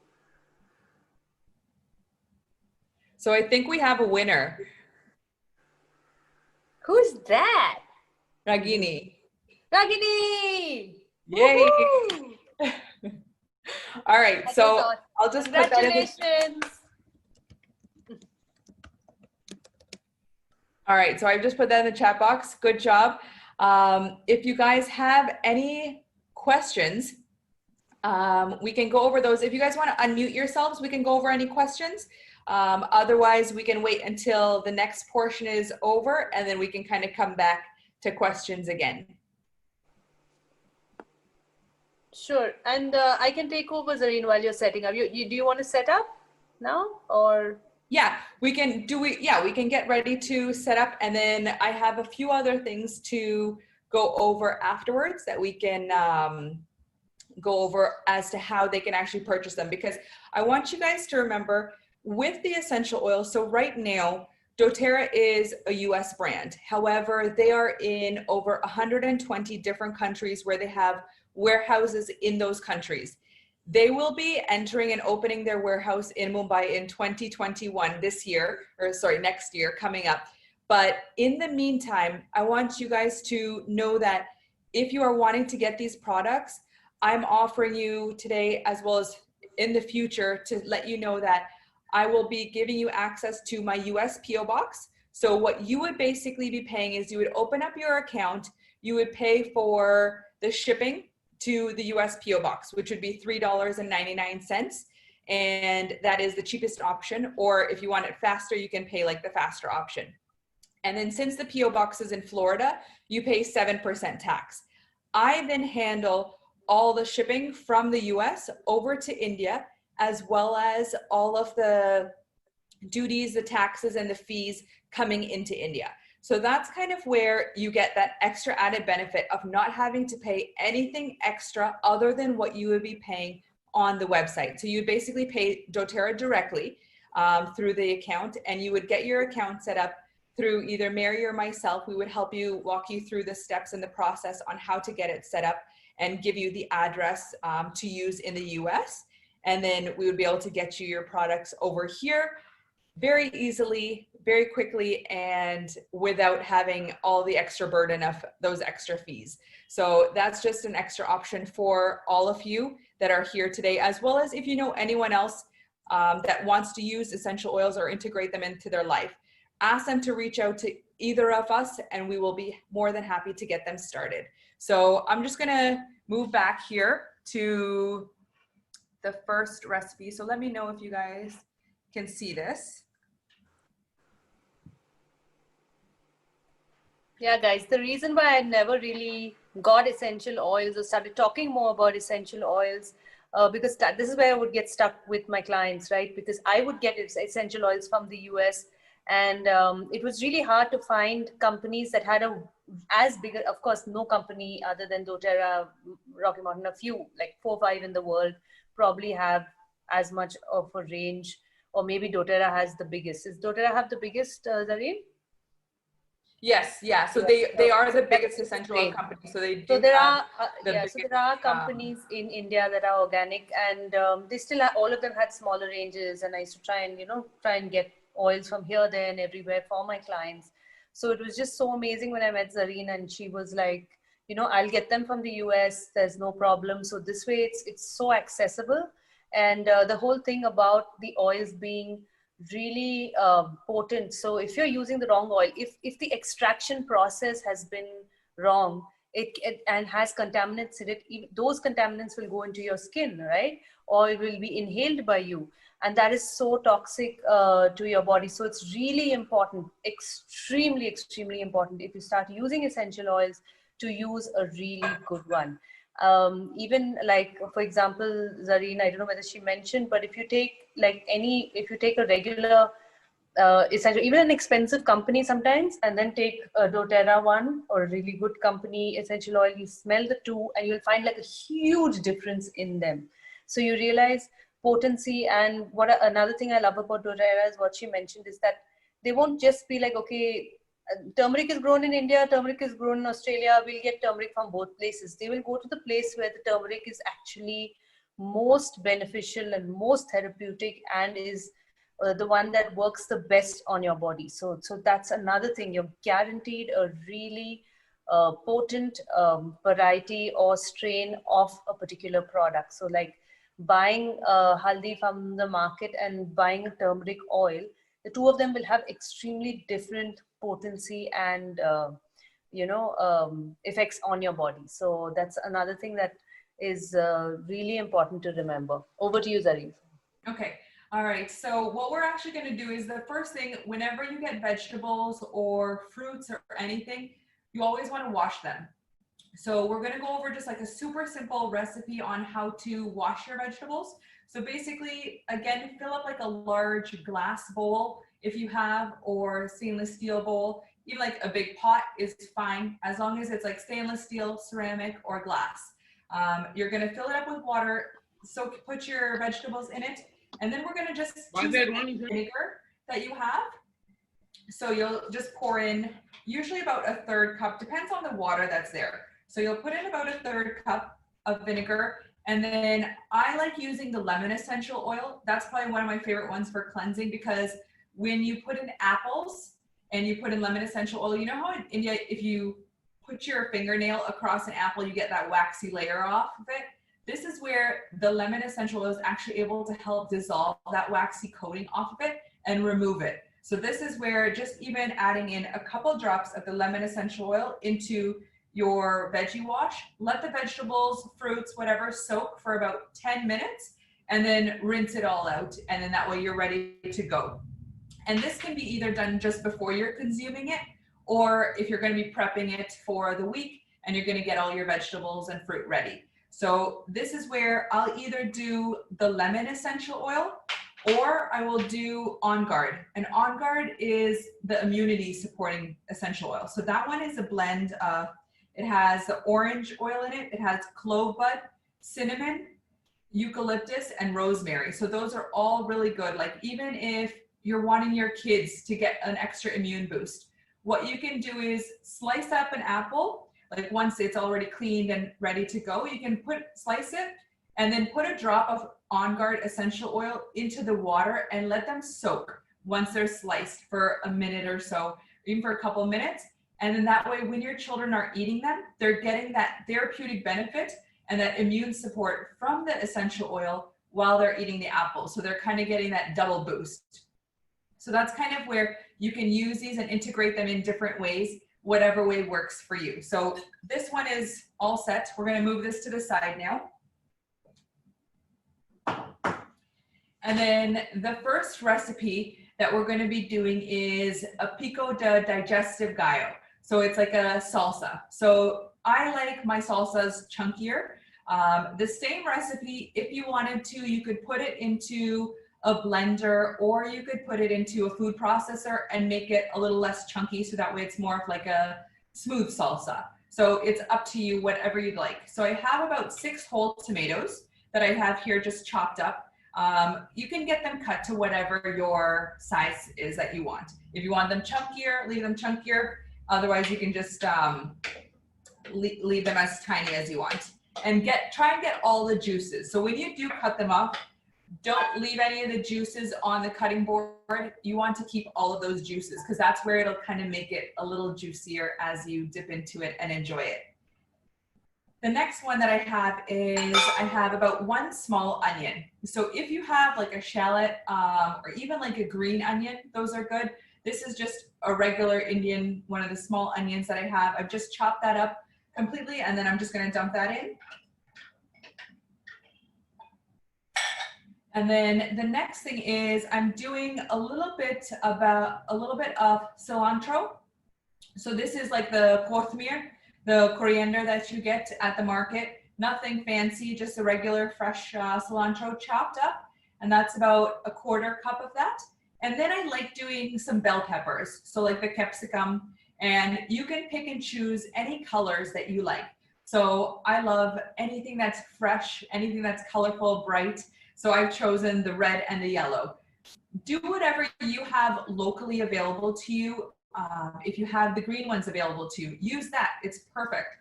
So I think we have a winner. Who's that? Ragini. Ragini! Yay! All right, so I'll just put that in. Congratulations! All right, so I've just put that in the chat box. Good job. If you guys have any questions, we can go over those. If you guys want to unmute yourselves, we can go over any questions. Otherwise, we can wait until the next portion is over, and then we can kind of come back to questions again. Sure, and I can take over, Zarine, while you're setting up. Do you want to set up now, or? Yeah, we can get ready to set up, and then I have a few other things to go over afterwards that we can go over as to how they can actually purchase them, because I want you guys to remember with the essential oils. So right now, doTERRA is a US brand. However, they are in over 120 different countries where they have warehouses in those countries. They will be entering and opening their warehouse in Mumbai in 2021 next year coming up. But in the meantime, I want you guys to know that if you are wanting to get these products, I'm offering you today, as well as in the future, to let you know that I will be giving you access to my US PO box. So what you would basically be paying is you would open up your account, you would pay for the shipping to the US PO box, which would be $3.99. And that is the cheapest option. Or if you want it faster, you can pay like the faster option. And then since the PO box is in Florida, you pay 7% tax. I then handle all the shipping from the US over to India, as well as all of the duties, the taxes, and the fees coming into India. So that's kind of where you get that extra added benefit of not having to pay anything extra other than what you would be paying on the website. So you'd basically pay doTERRA directly through the account, and you would get your account set up through either Mary or myself. We would help you, walk you through the steps and the process on how to get it set up and give you the address to use in the US. And then we would be able to get you your products over here very easily, very quickly, and without having all the extra burden of those extra fees. So that's just an extra option for all of you that are here today, as well as if you know anyone else that wants to use essential oils or integrate them into their life. Ask them to reach out to either of us and we will be more than happy to get them started. So I'm just gonna move back here to the first recipe. So let me know if you guys can see this. Yeah, guys, the reason why I never really got essential oils or started talking more about essential oils, because this is where I would get stuck with my clients, right? Because I would get essential oils from the US, and it was really hard to find companies that had as big, of course, no company other than doTERRA, Rocky Mountain, a few, like 4 or 5 in the world, probably have as much of a range, or maybe doTERRA has the biggest. Does doTERRA have the biggest, Zarine? Yes, yeah. So they are the biggest essential oil company. So they do. So there are biggest, so there are companies in India that are organic, and they still have, all of them had smaller ranges. And I used to try and get oils from here, there, and everywhere for my clients. So it was just so amazing when I met Zarine, and she was like, I'll get them from the US. There's no problem. So this way, it's so accessible, and the whole thing about the oils being really potent. So if you're using the wrong oil, if the extraction process has been wrong, it and has contaminants in it, those contaminants will go into your skin, right? Or it will be inhaled by you, and that is so toxic to your body. So it's really important, extremely, extremely important, if you start using essential oils, to use a really good one. Even like, for example, Zarine, I don't know whether she mentioned, but if you take a regular essential, even an expensive company sometimes, and then take a doTERRA one or a really good company essential oil, you smell the two and you'll find like a huge difference in them. So you realize potency. And another thing I love about doTERRA is what she mentioned is that they won't just be like, okay, turmeric is grown in India, turmeric is grown in Australia, we'll get turmeric from both places. They will go to the place where the turmeric is actually most beneficial and most therapeutic, and is the one that works the best on your body. So that's another thing. You're guaranteed a really potent variety or strain of a particular product. So like buying haldi from the market and buying a turmeric oil, the two of them will have extremely different potency and effects on your body. So that's another thing that is really important to remember. Over to you, Zarine. Okay. All right. So what we're actually going to do is, the first thing, whenever you get vegetables or fruits or anything, you always want to wash them. So we're going to go over just like a super simple recipe on how to wash your vegetables. So basically, again, fill up like a large glass bowl if you have, or stainless steel bowl. Even like a big pot is fine, as long as it's like stainless steel, ceramic, or glass. You're going to fill it up with water. So put your vegetables in it. And then we're going to just choose vinegar that you have. So you'll just pour in usually about a 1/3 cup, depends on the water that's there. So you'll put in about a 1/3 cup of vinegar. And then I like using the lemon essential oil. That's probably one of my favorite ones for cleansing, because when you put in apples and you put in lemon essential oil, you know how in India, if you put your fingernail across an apple, you get that waxy layer off of it? This is where the lemon essential oil is actually able to help dissolve that waxy coating off of it and remove it. So this is where just even adding in a couple drops of the lemon essential oil into your veggie wash, let the vegetables, fruits, whatever, soak for about 10 minutes, and then rinse it all out. And then that way you're ready to go. And this can be either done just before you're consuming it, or if you're going to be prepping it for the week and you're going to get all your vegetables and fruit ready. So this is where I'll either do the lemon essential oil, or I will do On Guard. And On Guard is the immunity supporting essential oil. So that one is a blend of, it has the orange oil in it, it has clove bud, cinnamon, eucalyptus, and rosemary. So those are all really good. Like even if you're wanting your kids to get an extra immune boost, what you can do is slice up an apple, like once it's already cleaned and ready to go, you can slice it and then put a drop of On Guard essential oil into the water and let them soak once they're sliced for a minute or so, even for a couple of minutes. And then that way, when your children are eating them, they're getting that therapeutic benefit and that immune support from the essential oil while they're eating the apple. So they're kind of getting that double boost. So that's kind of where you can use these and integrate them in different ways, whatever way works for you. So this one is all set. We're going to move this to the side now. And then the first recipe that we're going to be doing is a pico de digestive gallo. So it's like a salsa. So I like my salsas chunkier. The same recipe, if you wanted to, you could put it into a blender or you could put it into a food processor and make it a little less chunky so that way it's more of like a smooth salsa. So it's up to you, whatever you'd like. So I have about 6 whole tomatoes that I have here just chopped up. You can get them cut to whatever your size is that you want. If you want them chunkier, leave them chunkier. Otherwise, you can just leave them as tiny as you want. And try and get all the juices. So when you do cut them up, don't leave any of the juices on the cutting board. You want to keep all of those juices because that's where it'll kind of make it a little juicier as you dip into it and enjoy it. The next one that I have is I have about 1 small onion. So if you have like a shallot or even like a green onion, those are good. This is just a regular Indian, one of the small onions that I have. I've just chopped that up completely and then I'm just going to dump that in. And then the next thing is I'm doing a little bit of cilantro. So this is like the kothmir, the coriander that you get at the market. Nothing fancy, just a regular fresh cilantro chopped up. And that's about 1/4 cup of that. And then I like doing some bell peppers. So like the capsicum, and you can pick and choose any colors that you like. So I love anything that's fresh, anything that's colorful, bright. So I've chosen the red and the yellow. Do whatever you have locally available to you. If you have the green ones available to you, use that. It's perfect.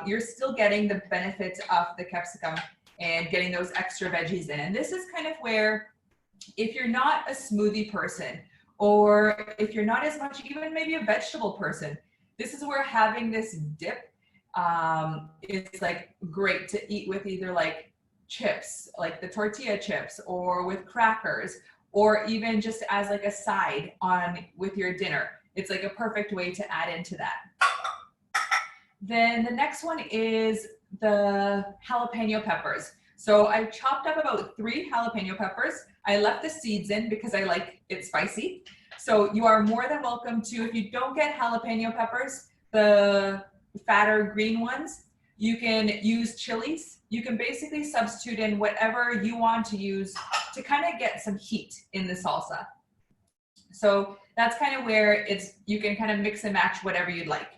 You're still getting the benefits of the capsicum and getting those extra veggies in. And this is kind of where, if you're not a smoothie person, or if you're not as much even maybe a vegetable person, this is where having this dip is like great to eat with either like chips, like the tortilla chips, or with crackers, or even just as like a side on with your dinner. It's like a perfect way to add into that. Then the next one is the jalapeno peppers. So I chopped up about 3 jalapeno peppers. I left the seeds in because I like it spicy. So you are more than welcome to, if you don't get jalapeno peppers, the fatter green ones, you can use chilies. You can basically substitute in whatever you want to use to kind of get some heat in the salsa. So that's kind of where you can kind of mix and match whatever you'd like.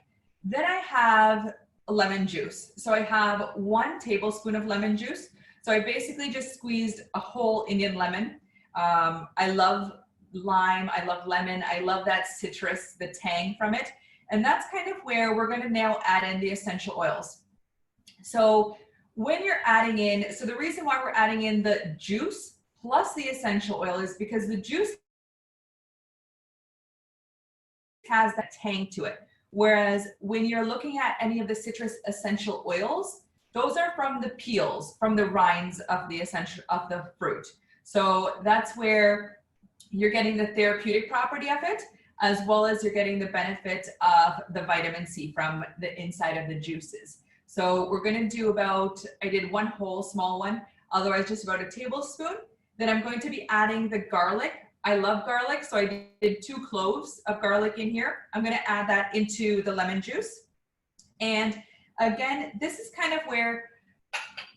Then I have lemon juice. So I have 1 tablespoon of lemon juice. So I basically just squeezed a whole Indian lemon. I love lime, I love lemon, I love that citrus, the tang from it. And that's kind of where we're gonna now add in the essential oils. So when you're adding in, so the reason why we're adding in the juice plus the essential oil is because the juice has that tang to it. Whereas when you're looking at any of the citrus essential oils, those are from the peels, from the rinds of the fruit. So that's where you're getting the therapeutic property of it, as well as you're getting the benefit of the vitamin C from the inside of the juices. So we're gonna do I did 1 whole small one, otherwise just about a tablespoon. Then I'm going to be adding the garlic. I love garlic, so I did 2 cloves of garlic in here. I'm gonna add that into the lemon juice. And again, this is kind of where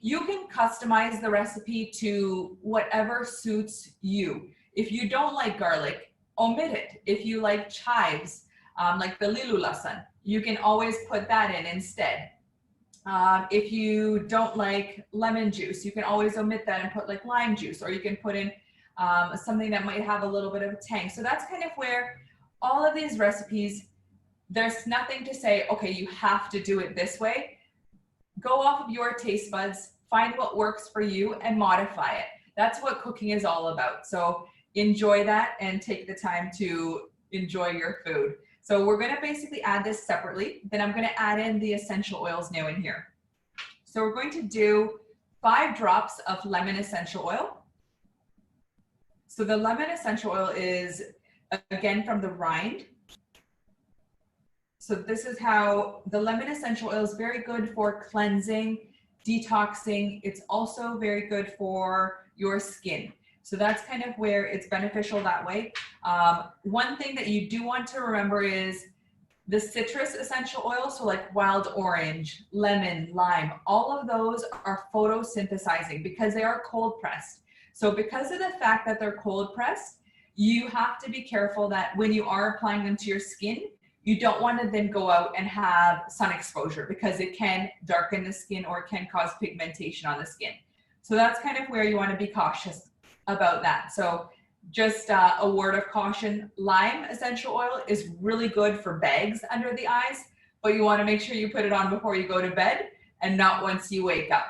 you can customize the recipe to whatever suits you. If you don't like garlic, omit it. If you like chives, like the lilu lasan, you can always put that in instead. If you don't like lemon juice, you can always omit that and put like lime juice, or you can put in something that might have a little bit of a tang. So that's kind of where all of these recipes, there's nothing to say, okay, you have to do it this way. Go off of your taste buds, find what works for you and modify it. That's what cooking is all about. So enjoy that and take the time to enjoy your food. So we're gonna basically add this separately. Then I'm gonna add in the essential oils now in here. So we're going to do 5 drops of lemon essential oil. So the lemon essential oil is, again, from the rind. So this is how the lemon essential oil is very good for cleansing, detoxing. It's also very good for your skin. So that's kind of where it's beneficial that way. One thing that you do want to remember is the citrus essential oil. So like wild orange, lemon, lime, all of those are photosynthesizing because they are cold pressed. So because of the fact that they're cold pressed, you have to be careful that when you are applying them to your skin, you don't want to then go out and have sun exposure because it can darken the skin or it can cause pigmentation on the skin. So that's kind of where you want to be cautious about that. So just a word of caution, lime essential oil is really good for bags under the eyes, but you want to make sure you put it on before you go to bed and not once you wake up.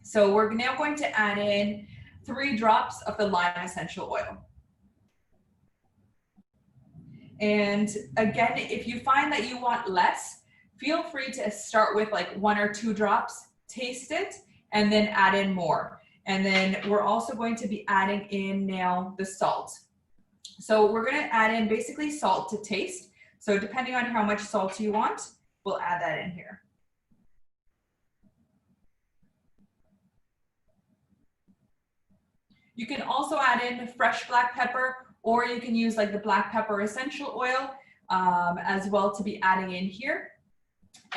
So we're now going to add in 3 drops of the lime essential oil. And again, if you find that you want less, feel free to start with like 1 or 2 drops, taste it, and then add in more. And then we're also going to be adding in now the salt. So we're gonna add in basically salt to taste. So depending on how much salt you want, we'll add that in here. You can also add in fresh black pepper, or you can use like the black pepper essential oil as well to be adding in here.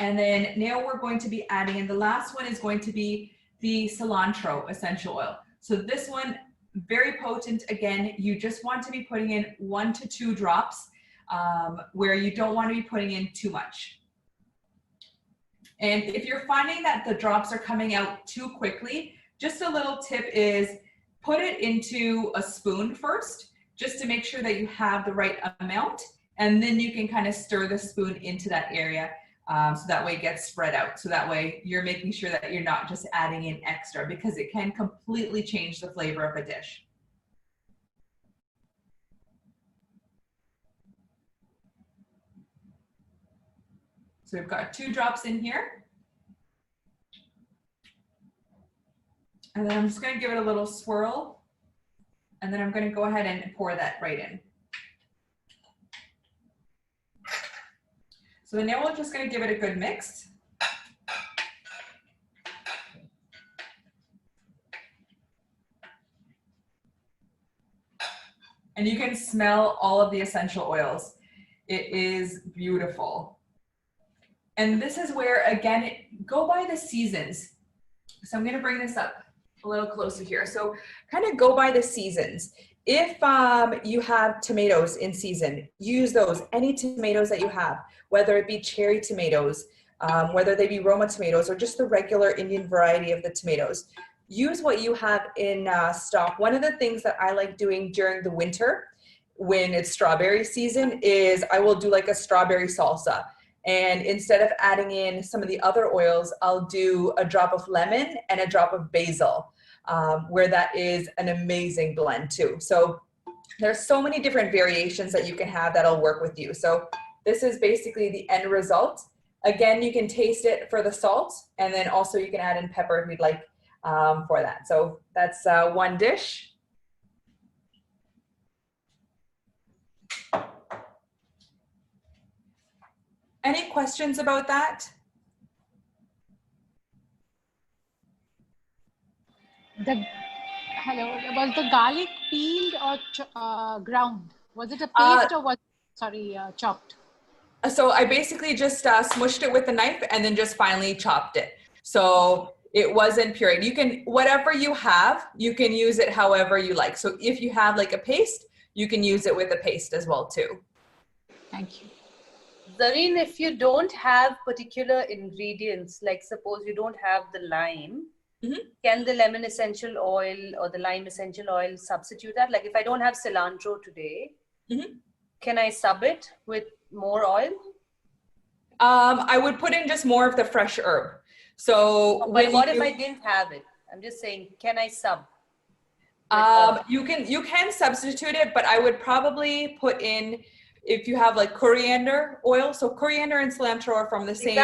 And then now we're going to be adding in, the last one is going to be the cilantro essential oil. So this one, very potent. Again, you just want to be putting in 1 to 2 drops where you don't want to be putting in too much. And if you're finding that the drops are coming out too quickly, just a little tip is put it into a spoon first, just to make sure that you have the right amount, and then you can kind of stir the spoon into that area so that way it gets spread out. So that way you're making sure that you're not just adding in extra, because it can completely change the flavor of a dish. So we've got 2 drops in here. And then I'm just gonna give it a little swirl. And then I'm gonna go ahead and pour that right in. So now we're just gonna give it a good mix. And you can smell all of the essential oils. It is beautiful. And this is where, again, go by the seasons. So I'm gonna bring this up a little closer here. So kind of go by the seasons. If you have tomatoes in season, use those, any tomatoes that you have, whether it be cherry tomatoes, whether they be Roma tomatoes, or just the regular Indian variety of the tomatoes. Use what you have in stock. One of the things that I like doing during the winter when it's strawberry season is I will do like a strawberry salsa. And instead of adding in some of the other oils, I'll do a drop of lemon and a drop of basil, where that is an amazing blend too. So there's so many different variations that you can have that'll work with you. So this is basically the end result. Again, you can taste it for the salt, and then also you can add in pepper if you'd like for that. So that's one dish. Any questions about that? Hello, was the garlic peeled or ground? Was it a paste or was chopped? So I basically just smushed it with a knife and then just finely chopped it. So It wasn't pureed. You can, whatever you have, you can use it however you like. So if you have like a paste, you can use it with a paste as well too. Thank you. Zarine, if you don't have particular ingredients, like suppose you don't have the lime, can the lemon essential oil or the lime essential oil substitute that? Like if I don't have cilantro today, can I sub it with more oil? I would put in just more of the fresh herb. So But what if I didn't have it? I'm just saying, can I sub? You can substitute it, but I would probably put in, if you have like coriander oil. So coriander and cilantro are from the same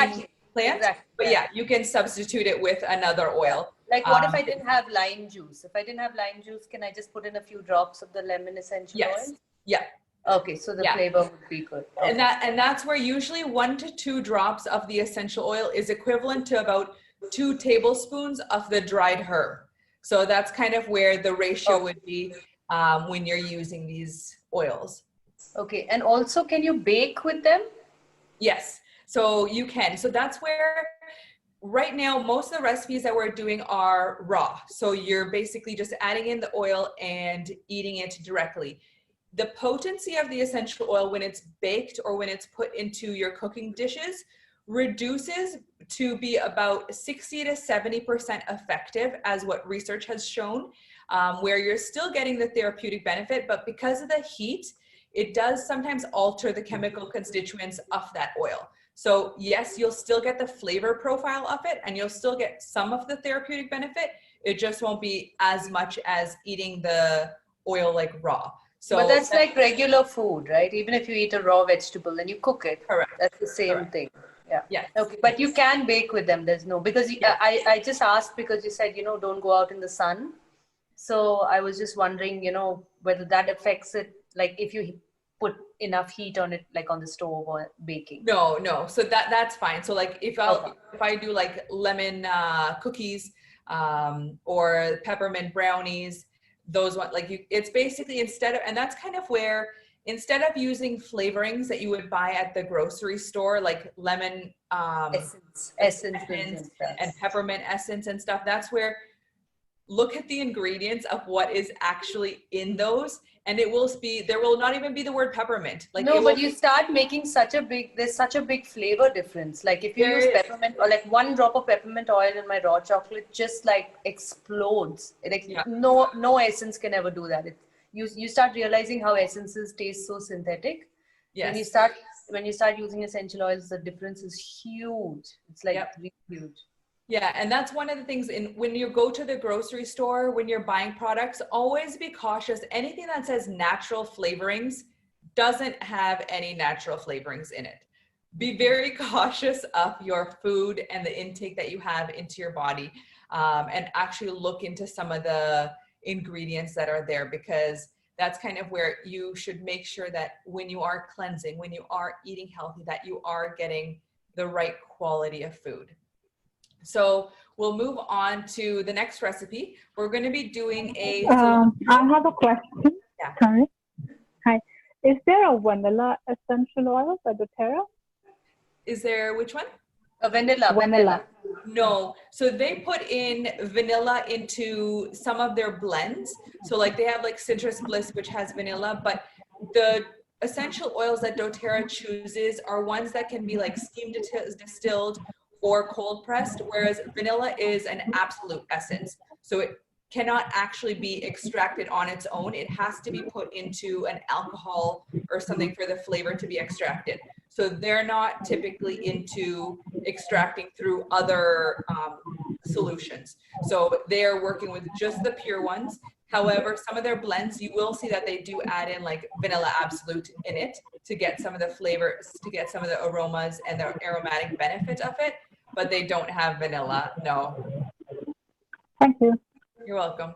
plant. Exactly. But yeah, you can substitute it with another oil. Like what if I didn't have lime juice? If I didn't have lime juice, can I just put in a few drops of the lemon essential oil? Yeah. Okay, so the flavor would be good. Okay. And that's where usually 1 to 2 drops of the essential oil is equivalent to about 2 tablespoons of the dried herb. So that's kind of where the ratio would be when you're using these oils. Okay, and also can you bake with them? Yes, so you can. So that's where right now most of the recipes that we're doing are raw. So you're basically just adding in the oil and eating it directly. The potency of the essential oil when it's baked or when it's put into your cooking dishes reduces to be about 60 to 70% effective, as what research has shown, where you're still getting the therapeutic benefit, but because of the heat, it does sometimes alter the chemical constituents of that oil. So yes, you'll still get the flavor profile of it and you'll still get some of the therapeutic benefit. It just won't be as much as eating the oil like raw. So but that's like regular food, right? Even if you eat a raw vegetable and you cook it, correct. That's the same thing. Yeah. Yes. Okay, but you can bake with them. There's no, because I just asked because you said, don't go out in the sun. So I was just wondering, whether that affects it, like if you put enough heat on it, like on the stove or baking. No. So that's fine. So like if I do like lemon cookies or peppermint brownies, those one, like it's basically and that's kind of where, instead of using flavorings that you would buy at the grocery store, like lemon essence and peppermint essence and stuff, that's where look at the ingredients of what is actually in those, and there will not even be the word peppermint. Like but you start making there's such a big flavor difference. Like if you use peppermint or like 1 drop of peppermint oil in my raw chocolate, just like explodes. No essence can ever do that. You start realizing how essences taste so synthetic. Yes. When you start using essential oils, the difference is huge. It's like really huge. Yeah, and that's one of the things when you go to the grocery store, when you're buying products, always be cautious. Anything that says natural flavorings doesn't have any natural flavorings in it. Be very cautious of your food and the intake that you have into your body, and actually look into some of the ingredients that are there, because that's kind of where you should make sure that when you are cleansing, when you are eating healthy, that you are getting the right quality of food. So we'll move on to the next recipe. We're going to be doing I have a question. Yeah. Sorry. Hi. Is there a vanilla essential oil by doTERRA? Is there which one? Vanilla. No. So they put in vanilla into some of their blends. So like they have like Citrus Bliss, which has vanilla, but the essential oils that doTERRA chooses are ones that can be like steam distilled or cold pressed, whereas vanilla is an absolute essence. So it cannot actually be extracted on its own. It has to be put into an alcohol or something for the flavor to be extracted. So they're not typically into extracting through other solutions. So they're working with just the pure ones. However, some of their blends, you will see that they do add in like vanilla absolute in it to get some of the flavors, to get some of the aromas and the aromatic benefit of it, but they don't have vanilla, no. Thank you. You're welcome.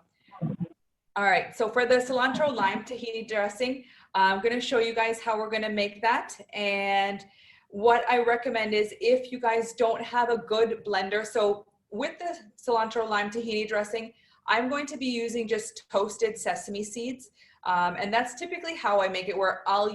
All right, so for the cilantro lime tahini dressing, I'm gonna show you guys how we're gonna make that. And what I recommend is if you guys don't have a good blender, so with the cilantro lime tahini dressing, I'm going to be using just toasted sesame seeds. And that's typically how I make it, where I'll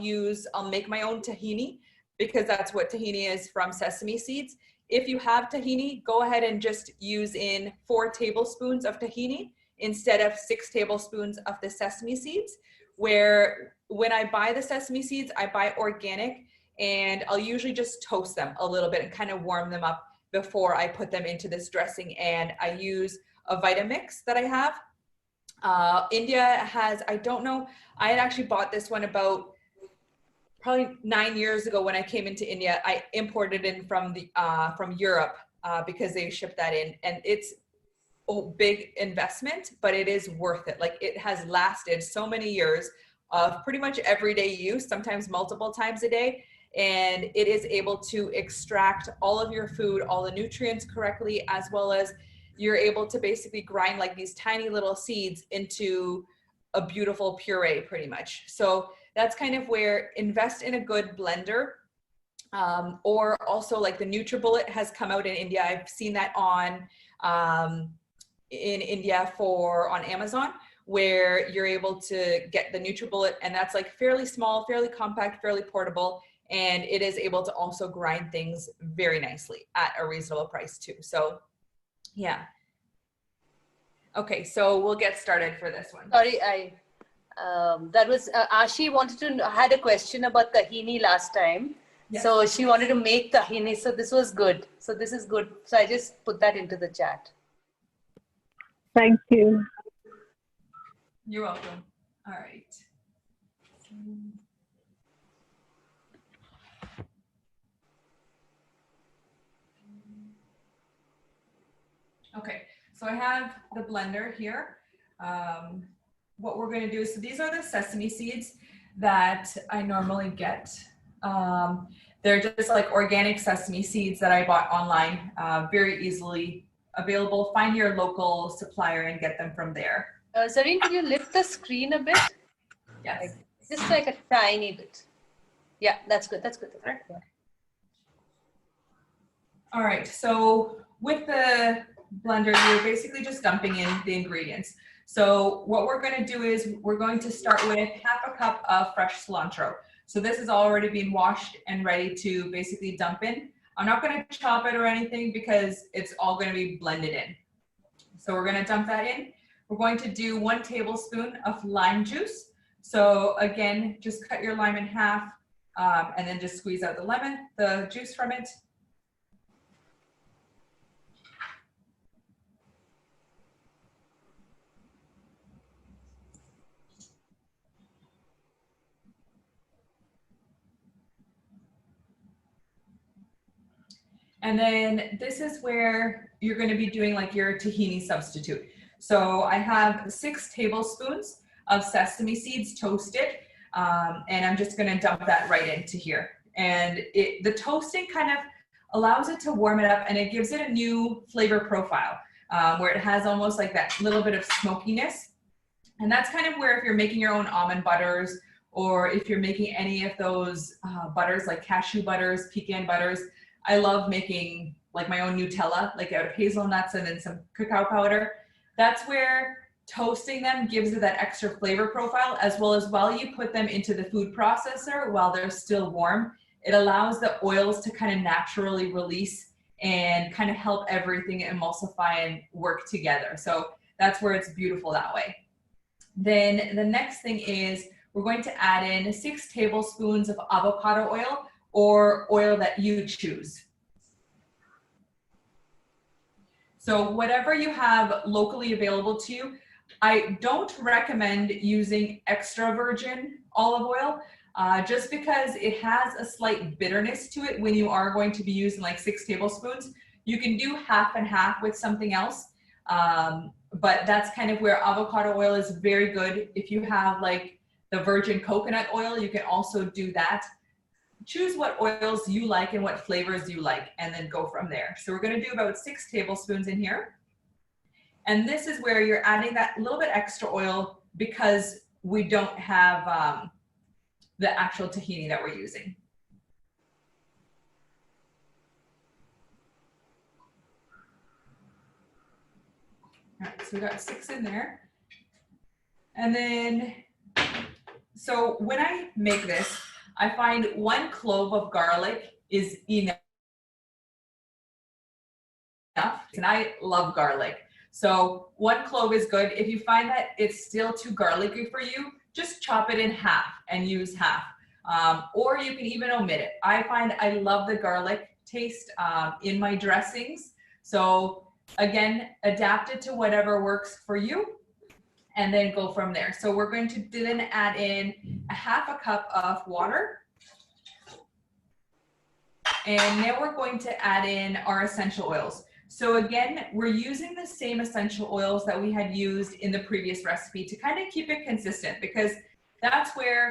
make my own tahini, because that's what tahini is, from sesame seeds. if you have tahini, go ahead and just use in 4 tablespoons of tahini instead of 6 tablespoons of the sesame seeds, where when I buy the sesame seeds, I buy organic, and I'll usually just toast them a little bit and kind of warm them up before I put them into this dressing. And I use a Vitamix that I have. India has, I don't know, I had actually bought this one about probably 9 years ago when I came into India. I imported it from Europe because they shipped that in, and it's a big investment, but it is worth it. Like, it has lasted so many years of pretty much everyday use, sometimes multiple times a day. And it is able to extract all of your food, all the nutrients correctly, as well as you're able to basically grind like these tiny little seeds into a beautiful puree pretty much. So that's kind of where invest in a good blender. Or also like the NutriBullet has come out in India. I've seen that on in India on Amazon, where you're able to get the NutriBullet, and that's like fairly small, fairly compact, fairly portable, and it is able to also grind things very nicely at a reasonable price too. So yeah. Okay, so we'll get started for this one. Sorry, that was Ashi had a question about tahini last time. Yes. So she wanted to make tahini. So this was good. So this is good. So I just put that into the chat. Thank you. You're welcome. All right. Okay, so I have the blender here. What we're going to do is, so these are the sesame seeds that I normally get. They're just like organic sesame seeds that I bought online, very easily available. Find your local supplier and get them from there. Zarine, can you lift the screen a bit? Yes. Like, just like a tiny bit. Yeah, that's good. That's good. That's good. All right, so with the blender, you're basically just dumping in the ingredients. So what we're going to do is we're going to start with half a cup of fresh cilantro. So this has already been washed and ready to basically dump in. I'm not going to chop it or anything because it's all going to be blended in. So we're going to dump that in. We're going to do 1 tablespoon of lime juice. So again, just cut your lime in half and then just squeeze out the juice from it. And then this is where you're going to be doing like your tahini substitute. So I have 6 tablespoons of sesame seeds toasted, and I'm just going to dump that right into here. And the toasting kind of allows it to warm it up, and it gives it a new flavor profile where it has almost like that little bit of smokiness. And that's kind of where, if you're making your own almond butters, or if you're making any of those butters like cashew butters, pecan butters, I love making like my own Nutella, like out of hazelnuts and then some cacao powder. That's where toasting them gives it that extra flavor profile, as well as while you put them into the food processor while they're still warm, it allows the oils to kind of naturally release and kind of help everything emulsify and work together. So that's where it's beautiful that way. Then the next thing is we're going to add in 6 tablespoons of avocado oil, or oil that you choose. So whatever you have locally available to you. I don't recommend using extra virgin olive oil just because it has a slight bitterness to it when you are going to be using like 6 tablespoons. You can do half and half with something else, but that's kind of where avocado oil is very good. If you have like the virgin coconut oil, you can also do that. Choose what oils you like and what flavors you like, and then go from there. So we're going to do about 6 tablespoons in here. And this is where you're adding that little bit extra oil because we don't have the actual tahini that we're using. All right, so we got 6 in there. And then, so when I make this, I find 1 clove of garlic is enough. and I love garlic. So 1 clove is good. If you find that it's still too garlicky for you, just chop it in half and use half. Or you can even omit it. I find I love the garlic taste in my dressings. So again, adapt it to whatever works for you and then go from there. So we're going to then add in a 1/2 cup of water. And now we're going to add in our essential oils. So again, we're using the same essential oils that we had used in the previous recipe to kind of keep it consistent, because that's where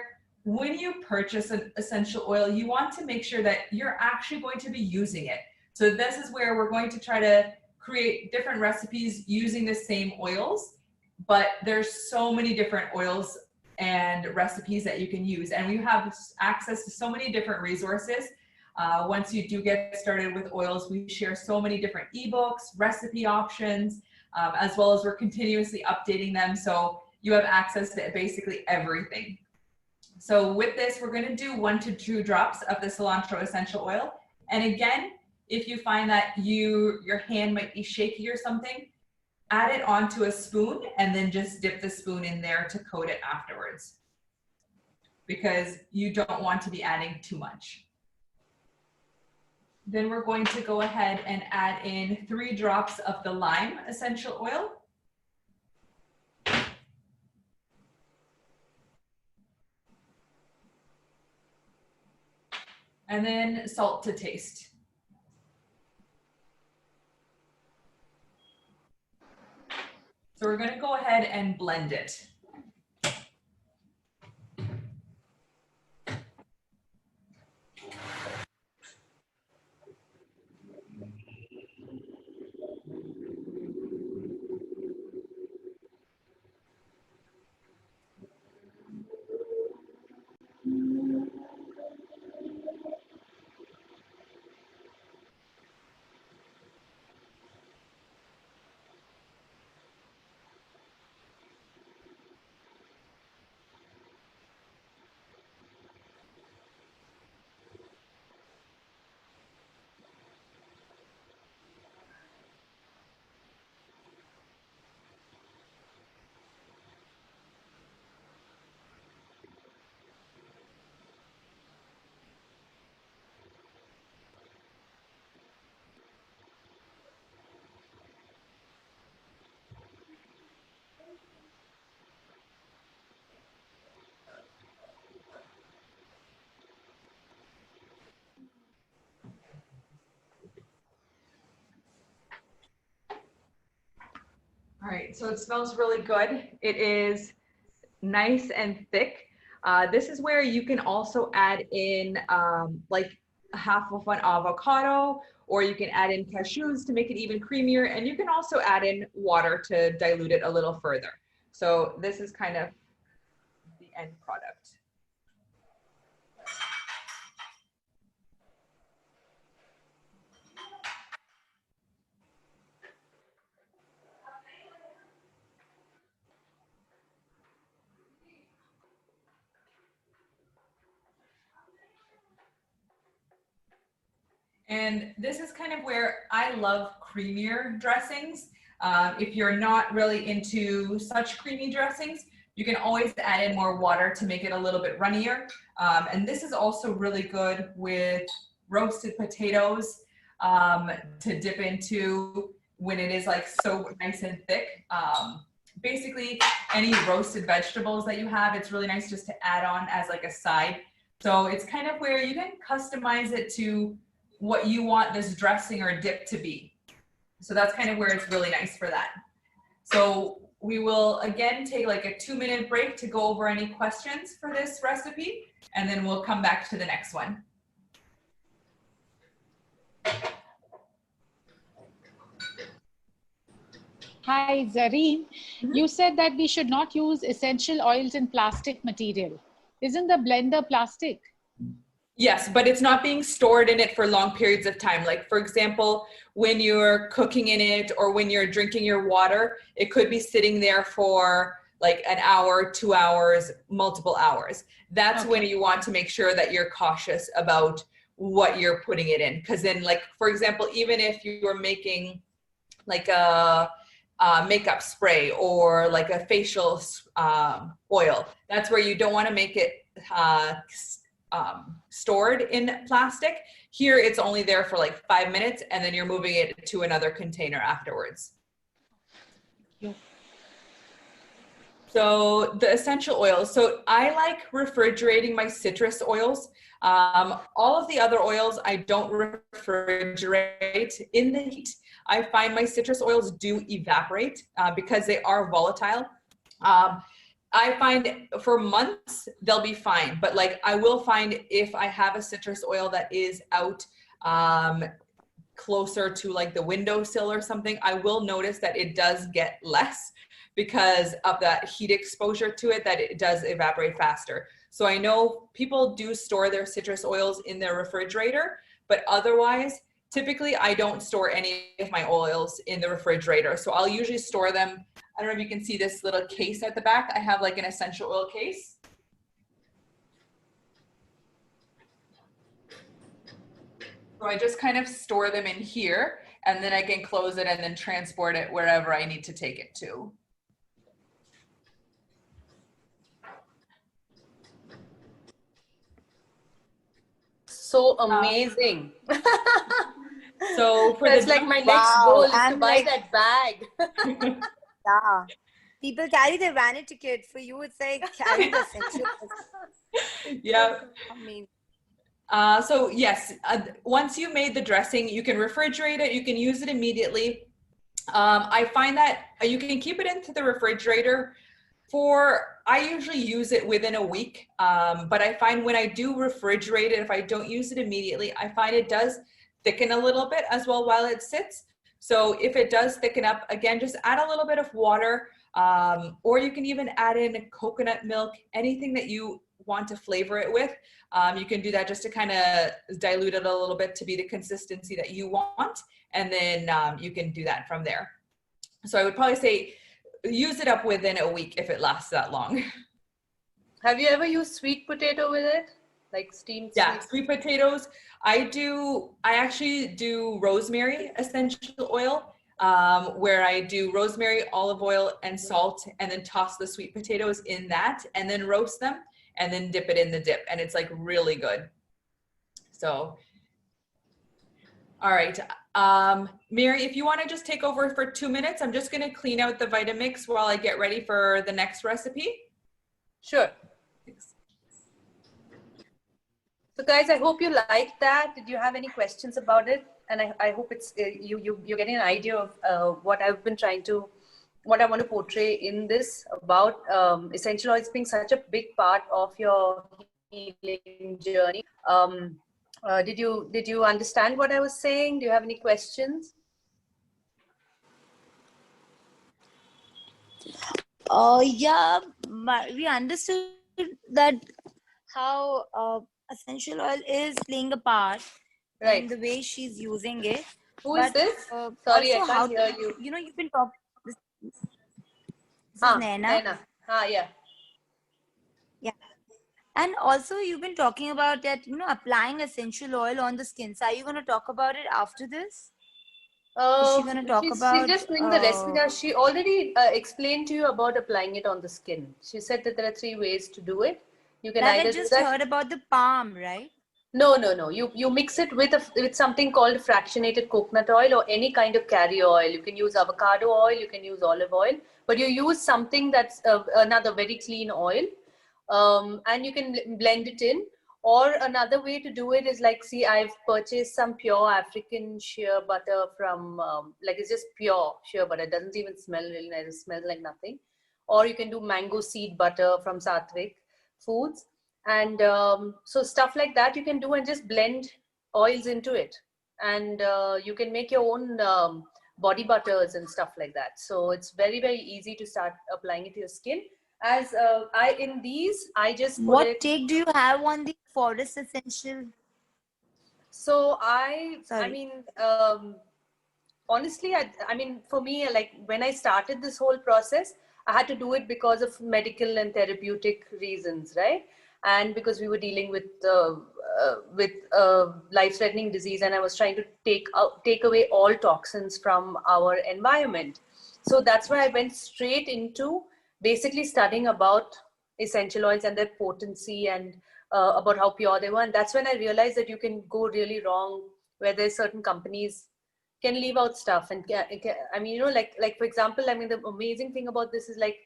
when you purchase an essential oil, you want to make sure that you're actually going to be using it. So this is where we're going to try to create different recipes using the same oils, but there's so many different oils and recipes that you can use. And we have access to so many different resources. Once you do get started with oils, we share so many different ebooks, recipe options, as well as we're continuously updating them. So you have access to basically everything. So with this, we're going to do 1 to 2 drops of the cilantro essential oil. And again, if you find that your hand might be shaky or something, add it onto a spoon and then just dip the spoon in there to coat it afterwards, because you don't want to be adding too much. Then we're going to go ahead and add in 3 drops of the lime essential oil. And then salt to taste. So we're going to go ahead and blend it. All right, so it smells really good. It is nice and thick. This is where you can also add in like 1/2 of an avocado, or you can add in cashews to make it even creamier. And you can also add in water to dilute it a little further. So this is kind of the end product. And this is kind of where I love creamier dressings. If you're not really into such creamy dressings, you can always add in more water to make it a little bit runnier. And this is also really good with roasted potatoes to dip into when it is like so nice and thick. Basically, any roasted vegetables that you have, it's really nice just to add on as like a side. So it's kind of where you can customize it to what you want this dressing or dip to be. So that's kind of where it's really nice for that. So we will again take like a 2-minute break to go over any questions for this recipe, and then we'll come back to the next one. Hi, Zarine. You said that we should not use essential oils in plastic material. Isn't the blender plastic? Yes, but it's not being stored in it for long periods of time. Like for example, when you're cooking in it or when you're drinking your water, it could be sitting there for like an hour, 2 hours, multiple hours. That's when you want to make sure that you're cautious about what you're putting it in. Because then like, for example, even if you were making like a makeup spray or like a facial oil. That's where you don't want to make it stored in plastic. Here, it's only there for like 5 minutes, and then you're moving it to another container afterwards. So the essential oils. So I like refrigerating my citrus oils. All of the other oils I don't refrigerate in the heat. I find my citrus oils do evaporate because they are volatile. I find for months they'll be fine, but like I will find if I have a citrus oil that is out closer to like the windowsill or something, I will notice that it does get less because of that heat exposure to it, that it does evaporate faster. So I know people do store their citrus oils in their refrigerator, but otherwise, typically I don't store any of my oils in the refrigerator. So I'll usually store them. I don't know if you can see this little case at the back. I have like an essential oil case. So I just kind of store them in here, and then I can close it and then transport it wherever I need to take it to. So amazing. So for that's the like my next Wow, goal is to and buy like- that bag. Yeah. People carry their vanity kit. For you, it's like carrying the essentials. Yeah. Amazing. So yes, once you made the dressing, you can refrigerate it. You can use it immediately. I find that you can keep it into the refrigerator I usually use it within a week. But I find when I do refrigerate it, if I don't use it immediately, I find it does thicken a little bit as well while it sits. So if it does thicken up, again, just add a little bit of water, or you can even add in coconut milk, anything that you want to flavor it with. You can do that just to kind of dilute it a little bit to be the consistency that you want. And then you can do that from there. So I would probably say use it up within a week if it lasts that long. Have you ever used sweet potato with it? Like steamed sweet potatoes. I actually do rosemary essential oil, where I do rosemary, olive oil, and salt, and then toss the sweet potatoes in that, and then roast them, and then dip it in the dip, and it's like really good. So, all right. Mary, if you want to just take over for 2 minutes, I'm just going to clean out the Vitamix while I get ready for the next recipe. Sure. Thanks. So guys, I hope you liked that. Did you have any questions about it? And I hope it's you're getting an idea of what I've been what I want to portray in this about essential oils being such a big part of your healing journey. Did you understand what I was saying? Do you have any questions? Yeah, we understood that how essential oil is playing a part Right. in the way she's using it. Who is this? Sorry, I can't hear you. You know, you've been talking. This is Naina. Naina. Yeah. Yeah. And also, you've been talking about that, you know, applying essential oil on the skin. So, are you going to talk about it after this? Is she going to talk about? She's just doing the recipe now. She already explained to you about applying it on the skin. She said that there are 3 ways to do it. You can Like either I just do that. heard about the palm, right? No. You mix it with something called fractionated coconut oil or any kind of carrier oil. You can use avocado oil. You can use olive oil, but you use something that's another very clean oil, and you can blend it in. Or another way to do it is like, see, I've purchased some pure African shea butter from, like it's just pure shea butter. It doesn't even smell really nice. It smells like nothing. Or you can do mango seed butter from Sattvic Foods. And so stuff like that you can do and just blend oils into it. And you can make your own body butters and stuff like that. So it's very, very easy to start applying it to your skin. As I just put What take do you have on the forest essential? So I Sorry. mean, honestly, I mean, for me, like when I started this whole process, I had to do it because of medical and therapeutic reasons, right? And because we were dealing with life-threatening disease, and I was trying to take away all toxins from our environment. So that's why I went straight into basically studying about essential oils and their potency, and about how pure they were. And that's when I realized that you can go really wrong, where there's certain companies can leave out stuff. And I mean, like for example, I mean, the amazing thing about this is like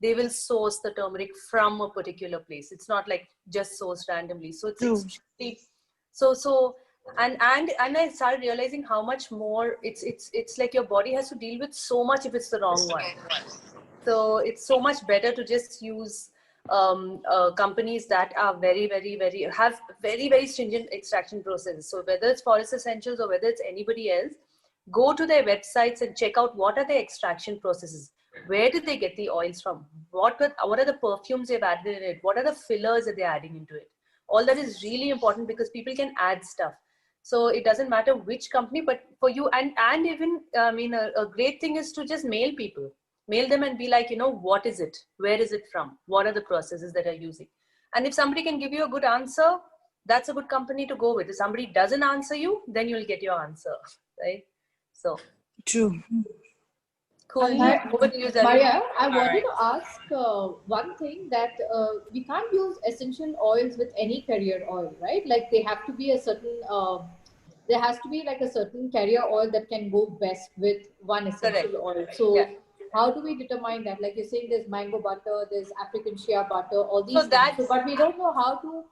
they will source the turmeric from a particular place. It's not like just sourced randomly. So it's extremely, so and I started realizing how much more it's like your body has to deal with so much if it's the wrong one. So it's so much better to just use companies that are have very stringent extraction processes. So whether it's Forest Essentials or whether it's anybody else, go to their websites and check out what are their extraction processes. Where did they get the oils from? What are the perfumes they've added in it? What are the fillers that they're adding into it? All that is really important, because people can add stuff. So it doesn't matter which company, but for you, and even, I mean, a great thing is to just mail people. Mail them and be like, what is it? Where is it from? What are the processes that are using? And if somebody can give you a good answer, that's a good company to go with. If somebody doesn't answer you, then you'll get your answer, right? So True. cool. And Over to you, Zarine. Maria, I wanted right. to ask one thing, that we can't use essential oils with any carrier oil, right? Like they have to be a certain, there has to be like a certain carrier oil that can go best with one essential oil. So Yeah. how do we determine that? Like you're saying, there's mango butter, there's African shea butter, all these So things. that's- So, but we don't know how to,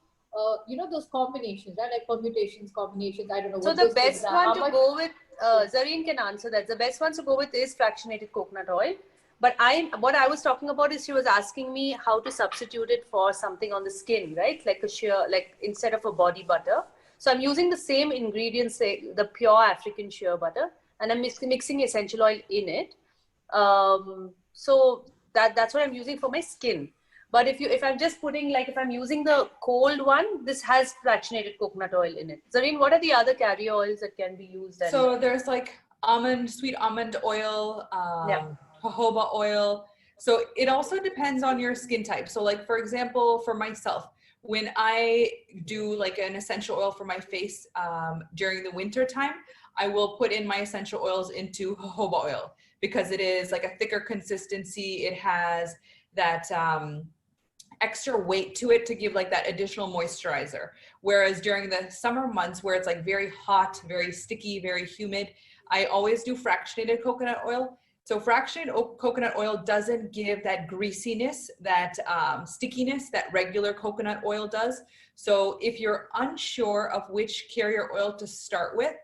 those combinations, right? Like permutations, combinations. I don't know. So what the those things best are. one How to much- go with, Zarine can answer that. The best ones to go with is fractionated coconut oil. But what I was talking about is she was asking me how to substitute it for something on the skin, right? Like a sheer, like instead of a body butter. So I'm using the same ingredients, say the pure African shea butter, and I'm mixing essential oil in it. So that's what I'm using for my skin. But if I'm just putting, like if I'm using the cold one, this has fractionated coconut oil in it. Zarine, what are the other carrier oils that can be used? And So there's like sweet almond oil, jojoba oil. So it also depends on your skin type. So like, for example, for myself, when I do like an essential oil for my face during the winter time, I will put in my essential oils into jojoba oil, because it is like a thicker consistency. It has that extra weight to it to give like that additional moisturizer. Whereas during the summer months, where it's like very hot, very sticky, very humid, I always do fractionated coconut oil. So fractionated coconut oil doesn't give that greasiness, that stickiness that regular coconut oil does. So if you're unsure of which carrier oil to start with,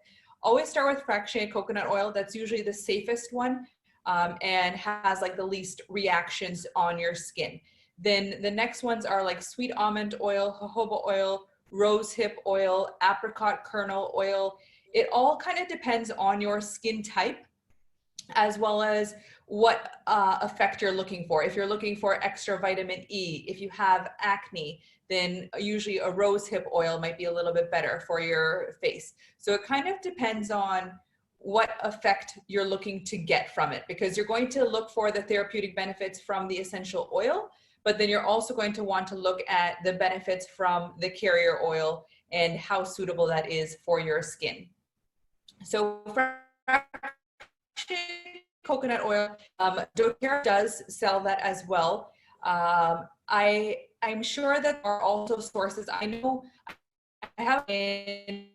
always start with fractionated coconut oil. That's usually the safest one, and has like the least reactions on your skin. Then the next ones are like sweet almond oil, jojoba oil, rosehip oil, apricot kernel oil. It all kind of depends on your skin type, as well as what effect you're looking for. If you're looking for extra vitamin E, if you have acne, then usually a rosehip oil might be a little bit better for your face. So it kind of depends on what effect you're looking to get from it, because you're going to look for the therapeutic benefits from the essential oil, but then you're also going to want to look at the benefits from the carrier oil and how suitable that is for your skin. So coconut oil, doTERRA does sell that as well. I'm sure that there are also sources. I know I have in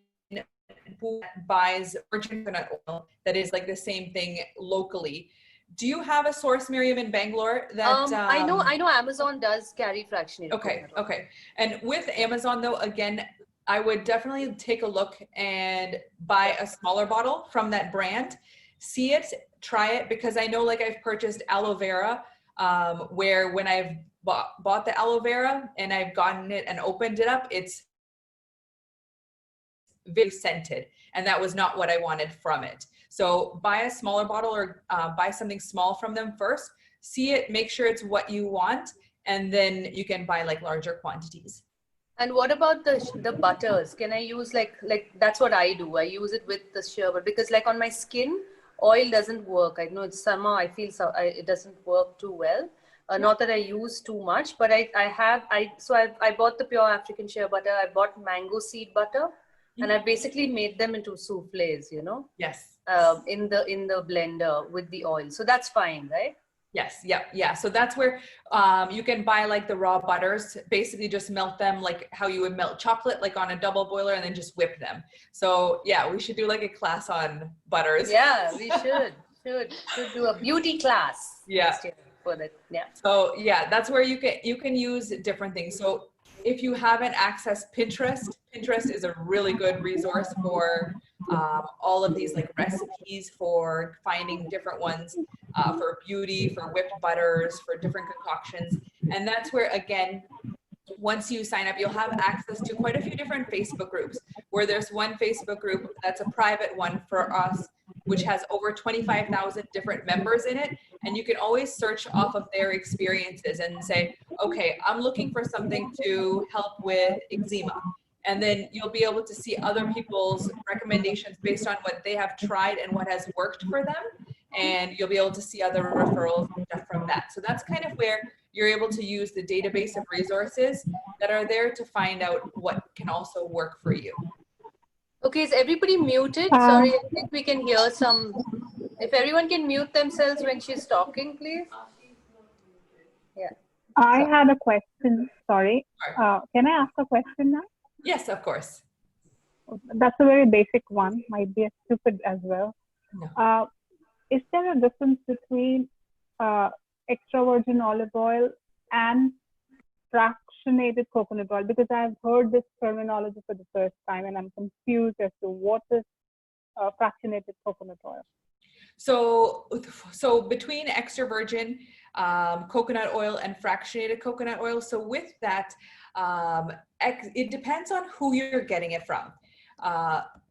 who buys virgin coconut oil that is like the same thing locally. Do you have a source, Miriam, in Bangalore that I know Amazon does carry fractionated okay, coconut oil. okay. And with Amazon though, again, I would definitely take a look and buy a smaller bottle from that brand. See it, try it, because I know like I've purchased aloe vera, where when I've bought the aloe vera and I've gotten it and opened it up, it's very scented, and that was not what I wanted from it. So buy a smaller bottle, or buy something small from them first, see it, make sure it's what you want, and then you can buy like larger quantities. And what about the butters? Can I use like that's what I do. I use it with the shea butter, because like on my skin, oil doesn't work. I know it's summer. I feel it doesn't work too well. Not that I use too much, but I bought the pure African shea butter. I bought mango seed butter, and I basically made them into souffles, you know, Yes. in the blender with the oil. So that's fine, right? Yes. Yeah. Yeah. So that's where you can buy like the raw butters, basically just melt them like how you would melt chocolate, like on a double boiler, and then just whip them. So yeah, we should do like a class on butters. Yeah, we should do a beauty class. Yeah. Next year for that. Yeah. So yeah, that's where you can use different things. So if you haven't accessed Pinterest, Pinterest is a really good resource for all of these like recipes, for finding different ones for beauty, for whipped butters, for different concoctions. And that's where, again, once you sign up, you'll have access to quite a few different Facebook groups, where there's one Facebook group that's a private one for us, which has over 25,000 different members in it. And you can always search off of their experiences and say, okay, I'm looking for something to help with eczema. And then you'll be able to see other people's recommendations based on what they have tried and what has worked for them. And you'll be able to see other referrals and stuff from that. So that's kind of where you're able to use the database of resources that are there to find out what can also work for you. Okay, is everybody muted? Sorry, I think we can hear some. If everyone can mute themselves when she's talking, please. Yeah. I had a question. Sorry. Can I ask a question now? Yes, of course. That's a very basic one. Might be a stupid as well. No. Is there a difference between extra virgin olive oil and fractionated coconut oil? Because I've heard this terminology for the first time and I'm confused as to what is fractionated coconut oil. So between extra virgin coconut oil and fractionated coconut oil, so with that, it depends on who you're getting it from.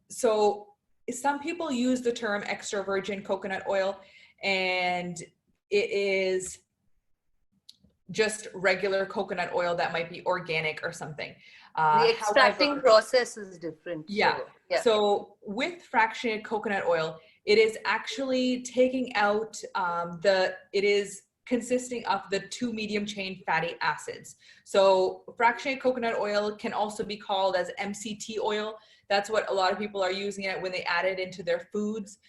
So some people use the term extra virgin coconut oil, and it is just regular coconut oil that might be organic or something. The extracting process is different. Yeah. So with fractionated coconut oil, it is actually taking out it is consisting of the 2 medium chain fatty acids. So fractionated coconut oil can also be called as MCT oil. That's what a lot of people are using it when they add it into their foods,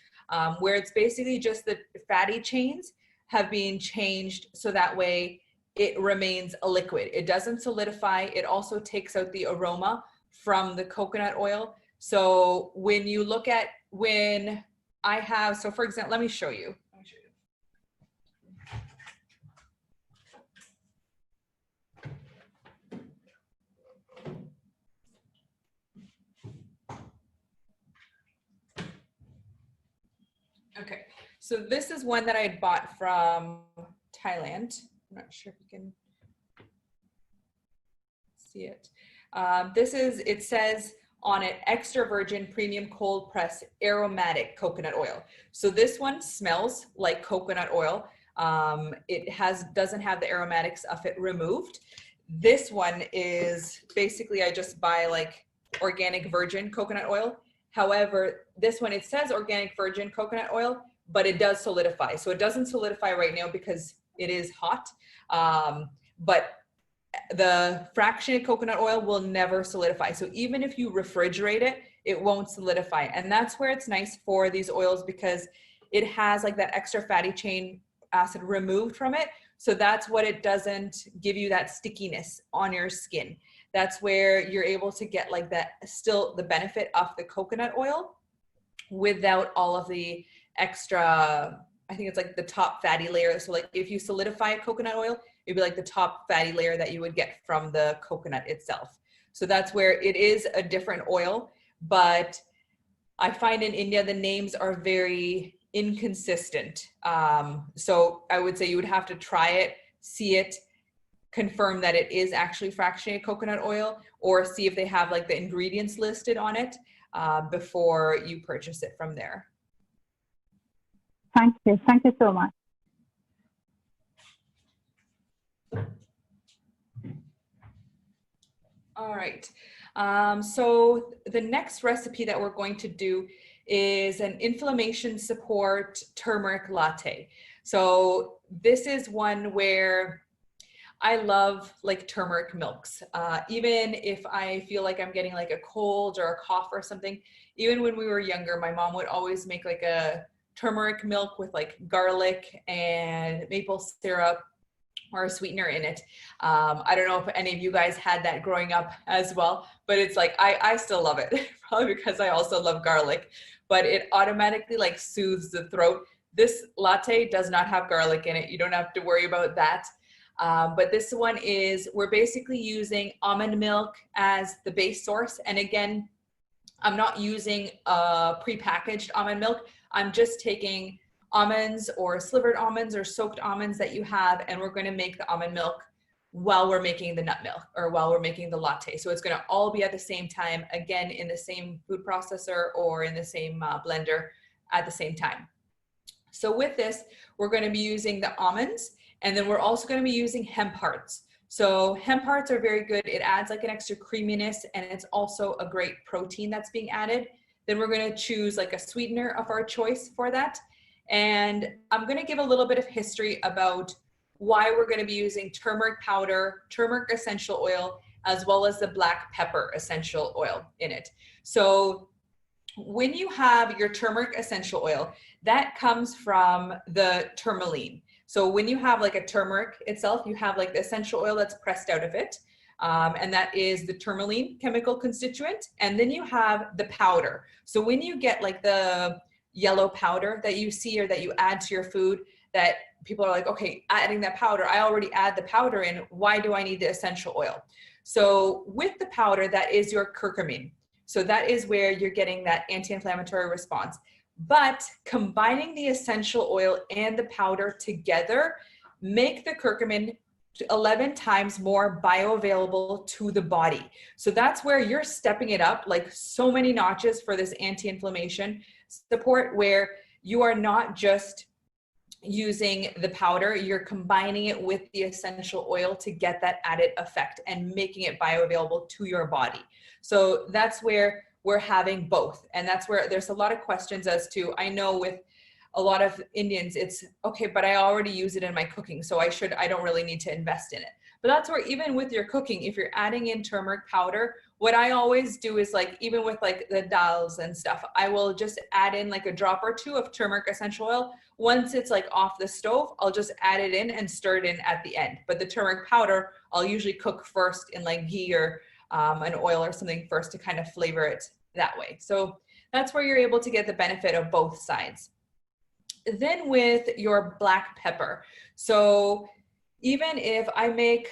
where it's basically just the fatty chains have been changed so that way it remains a liquid. It doesn't solidify. It also takes out the aroma from the coconut oil. So when you look at so for example, let me show you. Okay, so this is one that I had bought from Thailand. I'm not sure if you can see it. It says on it, extra virgin premium cold press aromatic coconut oil. So this one smells like coconut oil. It doesn't have the aromatics of it removed. This one is basically, I just buy like organic virgin coconut oil. However, this one, it says organic virgin coconut oil, but it does solidify. So it doesn't solidify right now because it is hot. But the fractionated coconut oil will never solidify. So even if you refrigerate it, it won't solidify. And that's where it's nice for these oils, because it has like that extra fatty chain acid removed from it. So that's what it doesn't give you, that stickiness on your skin. That's where you're able to get like that, still the benefit of the coconut oil without all of the extra, I think it's like the top fatty layer. So like if you solidify coconut oil, it'd be like the top fatty layer that you would get from the coconut itself. So that's where it is a different oil, but I find in India, the names are very inconsistent. So I would say you would have to try it, see it, confirm that it is actually fractionated coconut oil, or see if they have like the ingredients listed on it before you purchase it from there. Thank you. Thank you so much. All right. So the next recipe that we're going to do is an inflammation support turmeric latte. So this is one where I love like turmeric milks. Even if I feel like I'm getting like a cold or a cough or something, even when we were younger, my mom would always make like a turmeric milk with like garlic and maple syrup or a sweetener in it. I don't know if any of you guys had that growing up as well, but it's like, I still love it, probably because I also love garlic, but it automatically like soothes the throat. This latte does not have garlic in it. You don't have to worry about that. But this one is, we're basically using almond milk as the base source. And again, I'm not using prepackaged almond milk. I'm just taking almonds or slivered almonds or soaked almonds that you have, and we're going to make the almond milk while we're making the nut milk or while we're making the latte. So it's going to all be at the same time, again, in the same food processor or in the same blender at the same time. So with this, we're going to be using the almonds, and then we're also going to be using hemp hearts. So hemp hearts are very good. It adds like an extra creaminess, and it's also a great protein that's being added. Then we're going to choose like a sweetener of our choice for that. And I'm going to give a little bit of history about why we're going to be using turmeric powder, turmeric essential oil, as well as the black pepper essential oil in it. So when you have your turmeric essential oil, that comes from the tourmaline. So when you have like a turmeric itself, you have like the essential oil that's pressed out of it. And that is the tourmaline chemical constituent. And then you have the powder. So when you get like the yellow powder that you see or that you add to your food, that people are like, okay, adding that powder, I already add the powder in, why do I need the essential oil? So with the powder, that is your curcumin. So that is where you're getting that anti-inflammatory response. But combining the essential oil and the powder together make the curcumin 11 times more bioavailable to the body. So that's where you're stepping it up like so many notches for this anti-inflammation support, where you are not just using the powder, you're combining it with the essential oil to get that added effect and making it bioavailable to your body. So that's where we're having both. And that's where there's a lot of questions as to, I know with a lot of Indians, it's okay, but I already use it in my cooking, so I don't really need to invest in it. But that's where even with your cooking, if you're adding in turmeric powder, what I always do is like, even with like the dals and stuff, I will just add in like a drop or two of turmeric essential oil. Once it's like off the stove, I'll just add it in and stir it in at the end. But the turmeric powder, I'll usually cook first in like ghee or an oil or something first to kind of flavor it that way. So that's where you're able to get the benefit of both sides. Then with your black pepper, so even if I make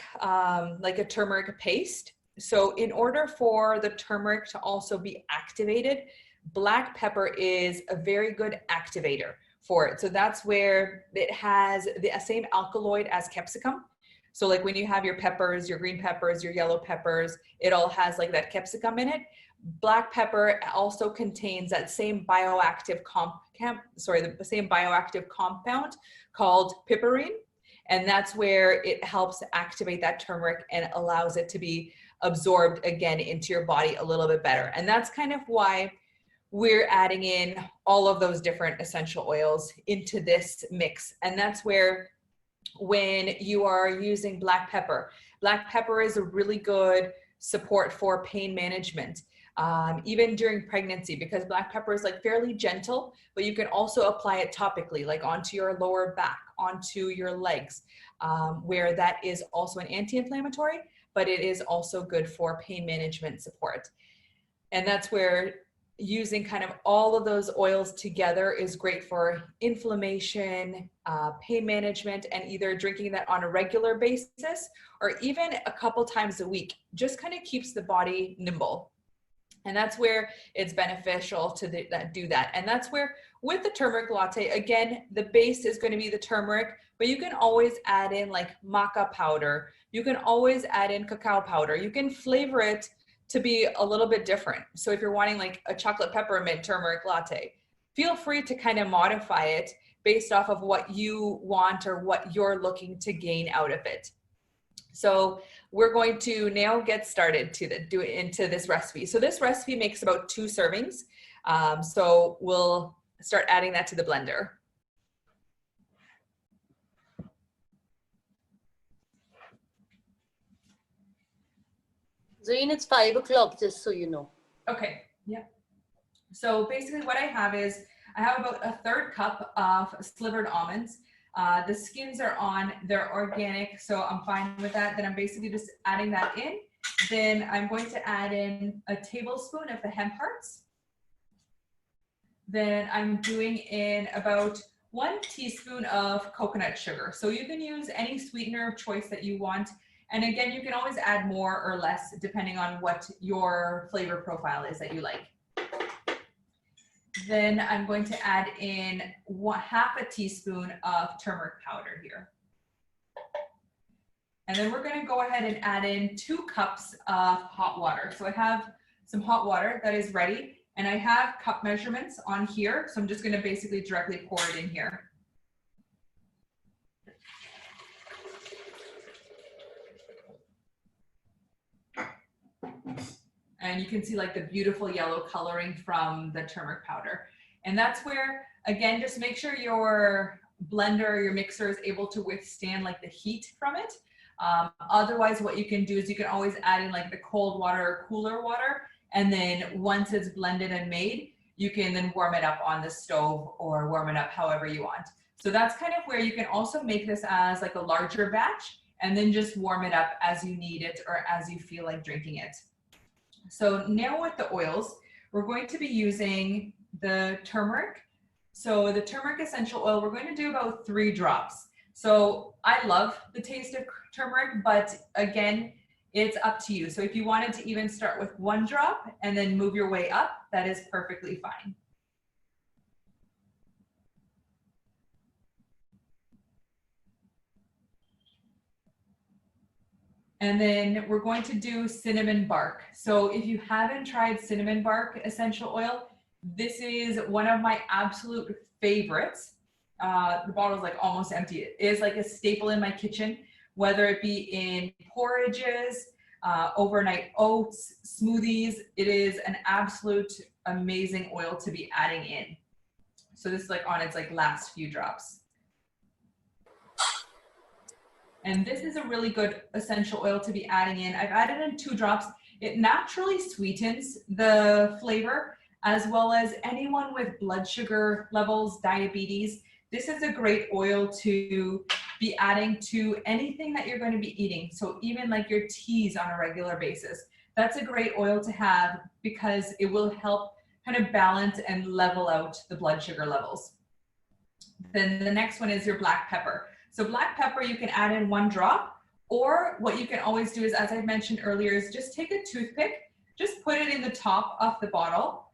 like a turmeric paste, so in order for the turmeric to also be activated, black pepper is a very good activator for it. So that's where it has the same alkaloid as capsicum. So like when you have your peppers, your green peppers, your yellow peppers, it all has like that capsicum in it. Black pepper also contains that same bioactive the same bioactive compound called piperine. And that's where it helps activate that turmeric and allows it to be absorbed again into your body a little bit better. And that's kind of why we're adding in all of those different essential oils into this mix. And that's where when you are using black pepper is a really good support for pain management. Even during pregnancy, because black pepper is like fairly gentle, but you can also apply it topically, like onto your lower back, onto your legs, where that is also an anti-inflammatory, but it is also good for pain management support. And that's where using kind of all of those oils together is great for inflammation, pain management, and either drinking that on a regular basis or even a couple times a week, just kind of keeps the body nimble. And that's where it's beneficial to do that. And that's where with the turmeric latte, again, the base is going to be the turmeric, but you can always add in like maca powder. You can always add in cacao powder. You can flavor it to be a little bit different. So if you're wanting like a chocolate peppermint turmeric latte, feel free to kind of modify it based off of what you want or what you're looking to gain out of it. So we're going to now get started into this recipe. So this recipe makes about 2 servings. So we'll start adding that to the blender. Zarine, it's 5 o'clock, just so you know. Okay, yeah. So basically what I have is, I have about a third cup of slivered almonds. The skins are on, they're organic, so I'm fine with that. Then I'm basically just adding that in. Then I'm going to add in a tablespoon of the hemp hearts. Then I'm doing in about 1 teaspoon of coconut sugar. So you can use any sweetener of choice that you want. And again, you can always add more or less depending on what your flavor profile is that you like. Then I'm going to add in half a teaspoon of turmeric powder here. And then we're going to go ahead and add in 2 cups of hot water. So I have some hot water that is ready, and I have cup measurements on here. So I'm just going to basically directly pour it in here. And you can see like the beautiful yellow coloring from the turmeric powder. And that's where, again, just make sure your blender, your mixer is able to withstand like the heat from it. Otherwise, what you can do is you can always add in like the cold water or cooler water. And then once it's blended and made, you can then warm it up on the stove or warm it up however you want. So that's kind of where you can also make this as like a larger batch and then just warm it up as you need it or as you feel like drinking it. So now with the oils, we're going to be using the turmeric. So the turmeric essential oil, we're going to do about 3 drops. So I love the taste of turmeric, but again, it's up to you. So if you wanted to even start with 1 drop and then move your way up, that is perfectly fine. And then we're going to do cinnamon bark. So if you haven't tried cinnamon bark essential oil, this is one of my absolute favorites. The bottle is like almost empty. It is like a staple in my kitchen, whether it be in porridges, overnight oats, smoothies. It is an absolute amazing oil to be adding in. So this is like on its like last few drops. And this is a really good essential oil to be adding in. I've added in 2 drops. It naturally sweetens the flavor, as well as anyone with blood sugar levels, diabetes. This is a great oil to be adding to anything that you're going to be eating. So even like your teas on a regular basis, that's a great oil to have because it will help kind of balance and level out the blood sugar levels. Then the next one is your black pepper. So black pepper, you can add in 1 drop, or what you can always do is, as I mentioned earlier, is just take a toothpick, just put it in the top of the bottle,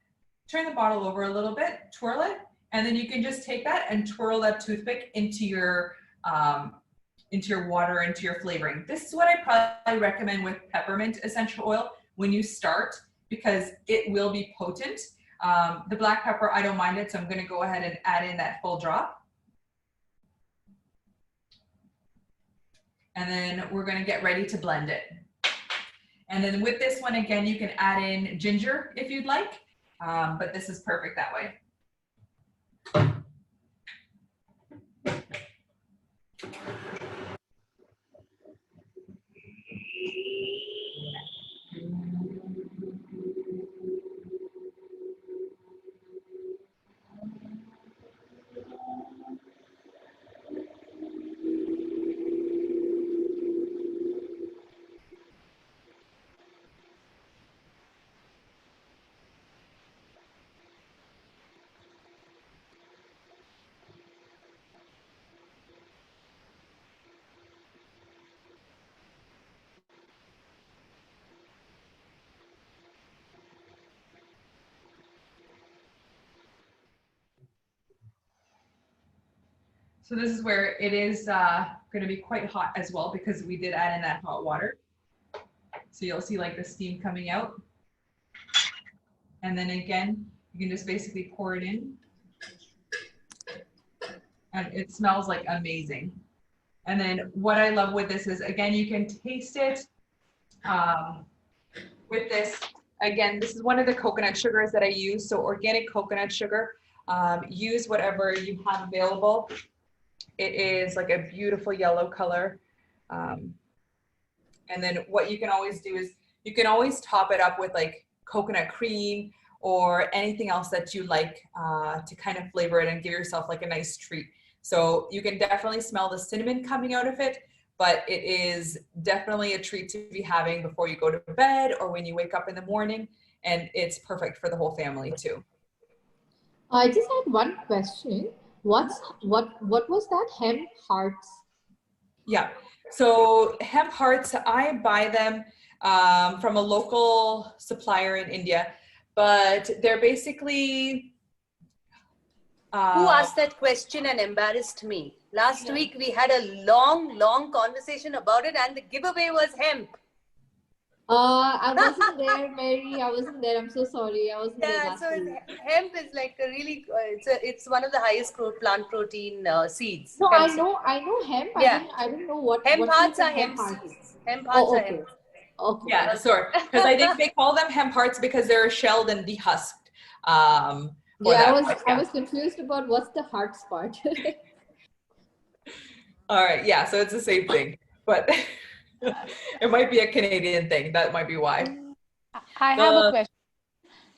turn the bottle over a little bit, twirl it, and then you can just take that and twirl that toothpick into your water, into your flavoring. This is what I probably recommend with peppermint essential oil when you start, because it will be potent. The black pepper, I don't mind it, so I'm going to go ahead and add in that full drop. And then we're going to get ready to blend it. And then with this one, again, you can add in ginger if you'd like, but this is perfect that way. So this is where it is going to be quite hot as well, because we did add in that hot water. So you'll see like the steam coming out. And then again, you can just basically pour it in. And it smells like amazing. And then what I love with this is, again, you can taste it with this. Again, this is one of the coconut sugars that I use. So organic coconut sugar, use whatever you have available. It is like a beautiful yellow color. And then what you can always do is You can always top it up with like coconut cream or anything else that you like to kind of flavor it and give yourself like a nice treat. So you can definitely smell the cinnamon coming out of it, but it is definitely a treat to be having before you go to bed or when you wake up in the morning, and it's perfect for the whole family too. I just had one question. What was that? Hemp hearts? Yeah, so hemp hearts, I buy them from a local supplier in India, but they're basically Who asked that question and embarrassed me? Last week we had a long conversation about it, and the giveaway was hemp. I wasn't there, Mary. I wasn't there. I'm so sorry. I wasn't there Yeah, last so week. hemp is like a really it's one of the highest plant protein seeds. No, Hemp seed. I know hemp. Yeah. I didn't know what Hemp is hearts in are hemp hemp hearts. seeds. Hemp hearts Oh, are okay. hemp. Okay. Yeah, sorry, because I think they call them hemp hearts because they're shelled and dehusked. Yeah, I was confused about what's the hearts part. All right, yeah, so it's the same thing, but it might be a Canadian thing. That might be why. I have a question.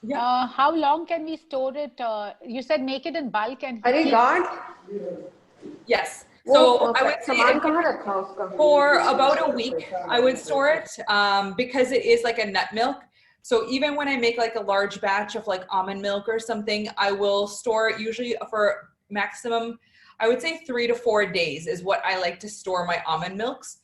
Yeah. How long can we store it? You said make it in bulk and अरे God. Yes. So I would say सामान कहाँ रखा उसका? for about a week, I would store it because it is like a nut milk. So even when I make like a large batch of like almond milk or something, I will store it usually for maximum, I would say 3 to 4 days is what I like to store my almond milks.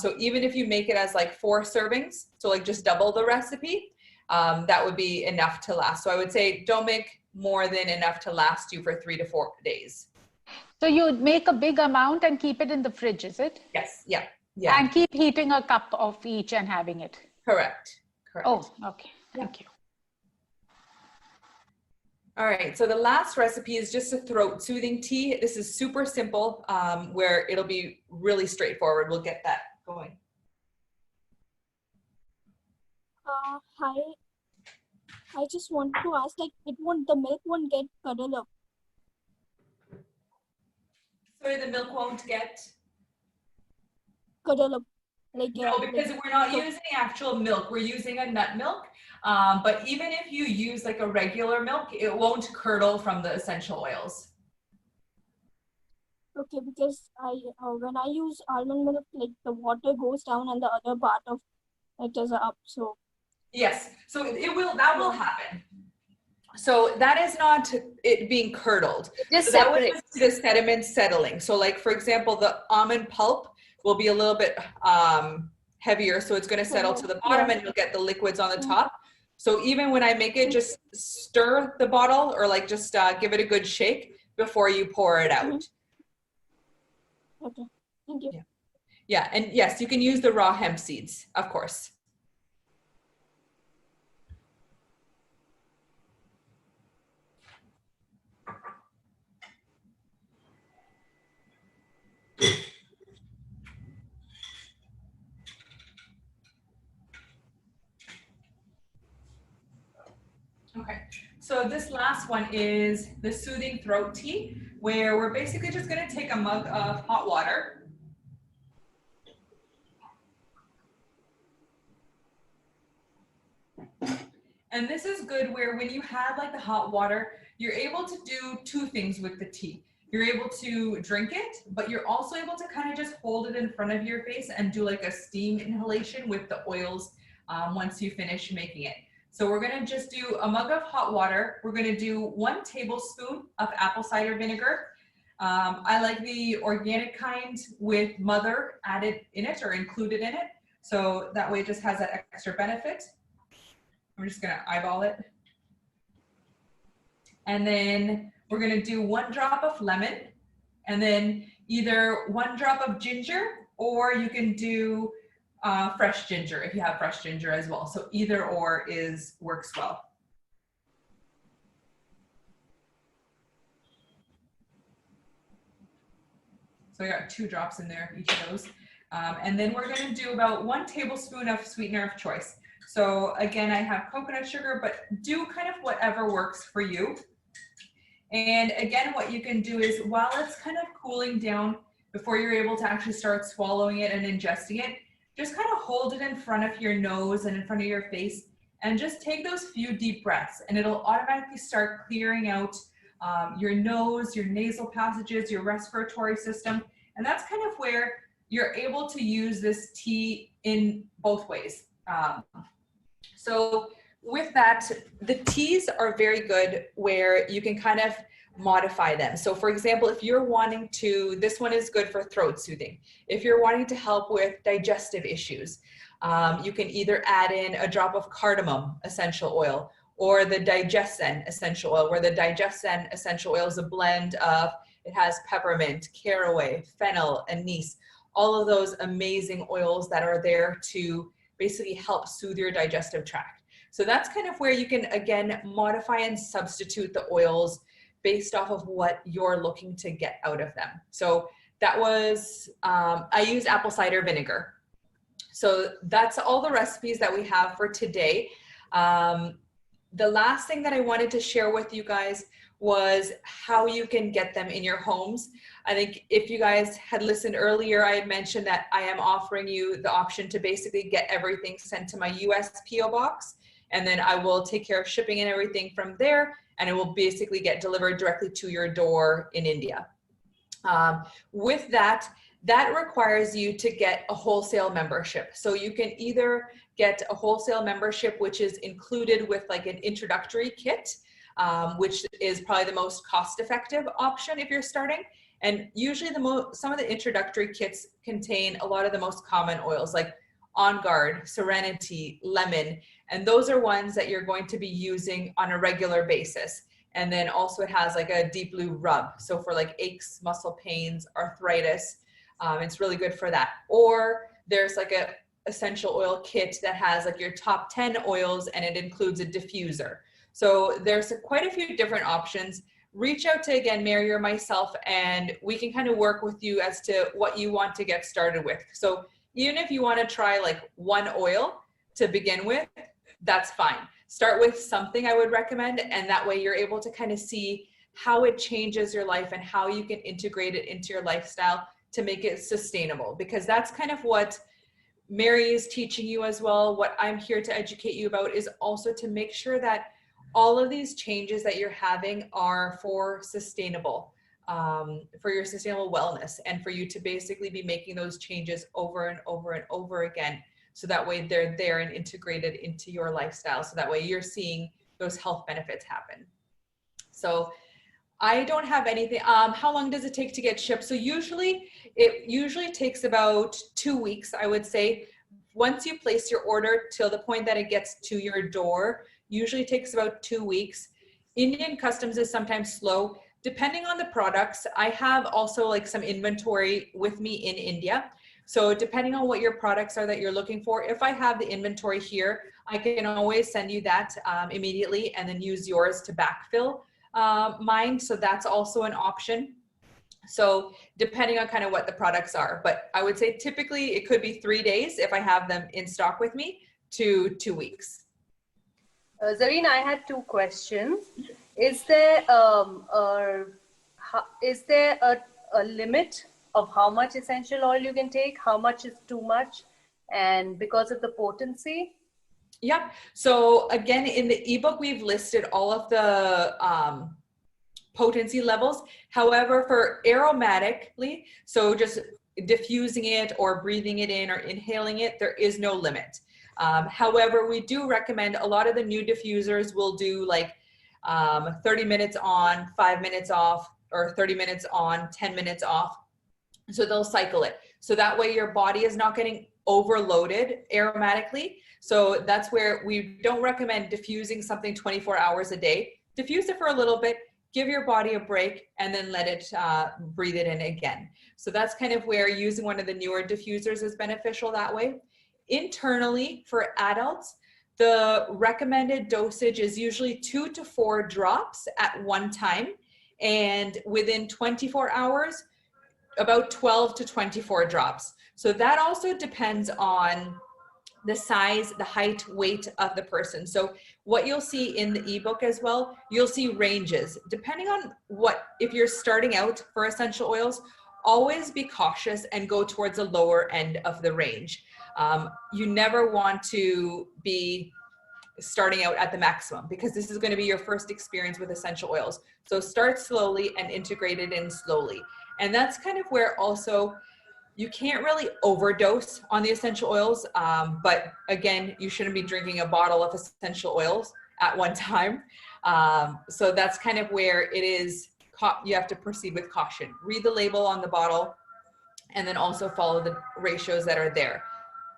So even if you make it as like 4 servings, so like just double the recipe, that would be enough to last. So I would say don't make more than enough to last you for 3 to 4 days. So you make a big amount and keep it in the fridge, is it? Yes. Yeah. Yeah. And keep heating a cup of each and having it. Correct. Correct. Oh, okay. Thank you. All right, so the last recipe is just a throat soothing tea. This is super simple, where it'll be really straightforward. We'll get that going. Hi. I just want to ask, like, the milk won't get curdled up. Sorry, the milk won't get? Curdled up. Like, No, because we're not using actual milk. We're using a nut milk. But even if you use like a regular milk, it won't curdle from the essential oils. Okay, because when I use almond milk, like the water goes down and the other part of it is up. So yes, so that will happen. So that is not it being curdled. Just so that separate. was the sediment settling. So like for example, the almond pulp will be a little bit heavier, so it's going to settle to the bottom, and you'll get the liquids on the top. So even when I make it, just stir the bottle or like just give it a good shake before you pour it out. okay, thank you. Yeah, and yes, you can use the raw hemp seeds, of course. Okay, so this last one is the soothing throat tea, where we're basically just going to take a mug of hot water. And this is good where when you have like the hot water, you're able to do 2 things with the tea. You're able to drink it, but you're also able to kind of just hold it in front of your face and do like a steam inhalation with the oils once you finish making it. So we're gonna just do a mug of hot water. We're gonna do 1 tablespoon of apple cider vinegar. I like the organic kind with mother added in it or included in it. So that way it just has that extra benefit. I'm just gonna eyeball it. And then we're gonna do 1 drop of lemon, and then either 1 drop of ginger, or you can do fresh ginger if you have fresh ginger as well. So either or works well. So I got 2 drops in there, each of those. And then we're gonna do about 1 tablespoon of sweetener of choice. So again, I have coconut sugar, but do kind of whatever works for you. And again, what you can do is while it's kind of cooling down before you're able to actually start swallowing it and ingesting it, just kind of hold it in front of your nose and in front of your face, and just take those few deep breaths, and it'll automatically start clearing out your nose, your nasal passages, your respiratory system. And that's kind of where you're able to use this tea in both ways. So with that, the teas are very good where you can kind of modify them. So for example, if you're wanting to, this one is good for throat soothing. If you're wanting to help with digestive issues, you can either add in a drop of cardamom essential oil or the Digescen essential oil, where the Digescen essential oil is a blend of, it has peppermint, caraway, fennel, anise, all of those amazing oils that are there to basically help soothe your digestive tract. So that's kind of where you can, again, modify and substitute the oils based off of what you're looking to get out of them. So that was, I used apple cider vinegar. So that's all the recipes that we have for today. The last thing that I wanted to share with you guys was how you can get them in your homes. I think if you guys had listened earlier, I had mentioned that I am offering you the option to basically get everything sent to my US PO box, and then I will take care of shipping and everything from there, and it will basically get delivered directly to your door in India. With that, that requires you to get a wholesale membership. So you can either get a wholesale membership, which is included with like an introductory kit, which is probably the most cost-effective option if you're starting. And usually some of the introductory kits contain a lot of the most common oils like On Guard, Serenity, Lemon, and those are ones that you're going to be using on a regular basis. And then also it has like a deep blue rub. So for like aches, muscle pains, arthritis, it's really good for that. Or there's like a essential oil kit that has like your top 10 oils and it includes a diffuser. So there's quite a few different options. Reach out to, again, Mary or myself, and we can kind of work with you as to what you want to get started with. So even if you want to try like one oil to begin with, that's fine. Start with something, I would recommend, and that way you're able to kind of see how it changes your life and how you can integrate it into your lifestyle to make it sustainable, because that's kind of what Mary is teaching you as well. What I'm here to educate you about is also to make sure that all of these changes that you're having are for sustainable, for your sustainable wellness, and for you to basically be making those changes over and over and over again. So that way they're there and integrated into your lifestyle. So that way you're seeing those health benefits happen. So I don't have anything. How long does it take to get shipped? So it usually takes about 2 weeks, I would say. Once you place your order till the point that it gets to your door, usually takes about 2 weeks. Indian customs is sometimes slow. Depending on the products, I have also like some inventory with me in India. So depending on what your products are that you're looking for, if I have the inventory here, I can always send you that immediately and then use yours to backfill mine. So that's also an option. So depending on kind of what the products are, but I would say typically it could be 3 days if I have them in stock with me to 2 weeks. Zarine, I had two questions. Is there a limit of how much essential oil you can take? How much is too much? And because of the potency? Yeah. So again, in the ebook, we've listed all of the potency levels. However, for aromatically, so just diffusing it or breathing it in or inhaling it, there is no limit. However, we do recommend, a lot of the new diffusers will do like 30 minutes on, 5 minutes off, or 30 minutes on, 10 minutes off. So they'll cycle it. So that way your body is not getting overloaded aromatically. So that's where we don't recommend diffusing something 24 hours a day. Diffuse it for a little bit, give your body a break, and then let it breathe it in again. So that's kind of where using one of the newer diffusers is beneficial that way. Internally, for adults, the recommended dosage is usually 2 to 4 drops at one time. And within 24 hours, about 12 to 24 drops. So that also depends on the size, the height, weight of the person. So what you'll see in the ebook as well, you'll see ranges. Depending on if you're starting out for essential oils, always be cautious and go towards the lower end of the range. You never want to be starting out at the maximum, because this is going to be your first experience with essential oils. So start slowly and integrate it in slowly. And that's kind of where also you can't really overdose on the essential oils. But again, you shouldn't be drinking a bottle of essential oils at one time. So that's kind of where it is, you have to proceed with caution. Read the label on the bottle and then also follow the ratios that are there.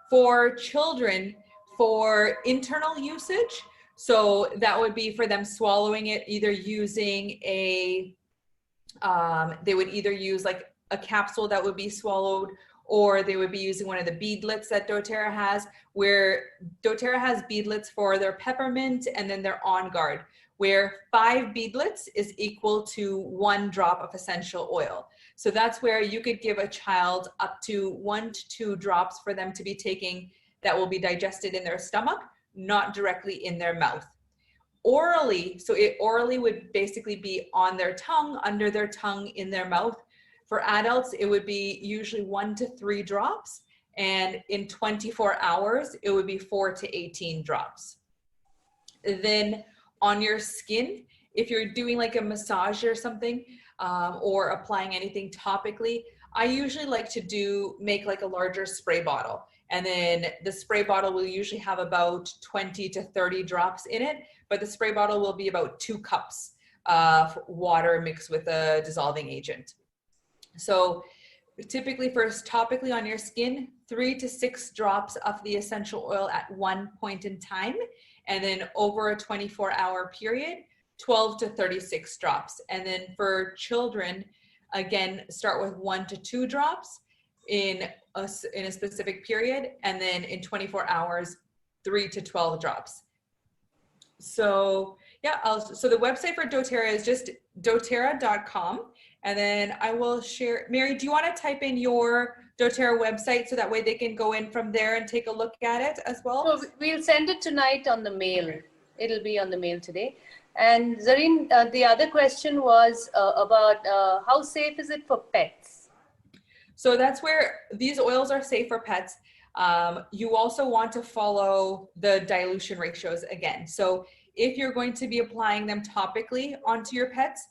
For children, for internal usage, so that would be for them swallowing it, either using a, they would either use like a capsule that would be swallowed, or they would be using one of the beadlets that doTERRA has, where doTERRA has beadlets for their peppermint and then their On Guard, where 5 beadlets is equal to 1 drop of essential oil. So that's where you could give a child up to 1 to 2 drops for them to be taking that will be digested in their stomach, not directly in their mouth. Orally, so it orally would basically be on their tongue, under their tongue, in their mouth. For adults, it would be usually 1 to 3 drops, and in 24 hours, it would be 4 to 18 drops. Then on your skin, if you're doing like a massage or something, or applying anything topically, I usually like to make like a larger spray bottle. And then the spray bottle will usually have about 20 to 30 drops in it, but the spray bottle will be about 2 cups of water mixed with a dissolving agent. So typically first topically on your skin, 3 to 6 drops of the essential oil at one point in time. And then over a 24-hour period, 12 to 36 drops. And then for children, again, start with 1 to 2 drops in a specific period, and then in 24 hours, 3 to 12 drops. So yeah, so the website for doTERRA is just doTERRA.com. And then I will share, Mary, do you want to type in your doTERRA website so that way they can go in from there and take a look at it as well? So we'll send it tonight on the mail. It'll be on the mail today. And Zarine, the other question was about how safe is it for pets? So that's where these oils are safe for pets. You also want to follow the dilution ratios again. So if you're going to be applying them topically onto your pets,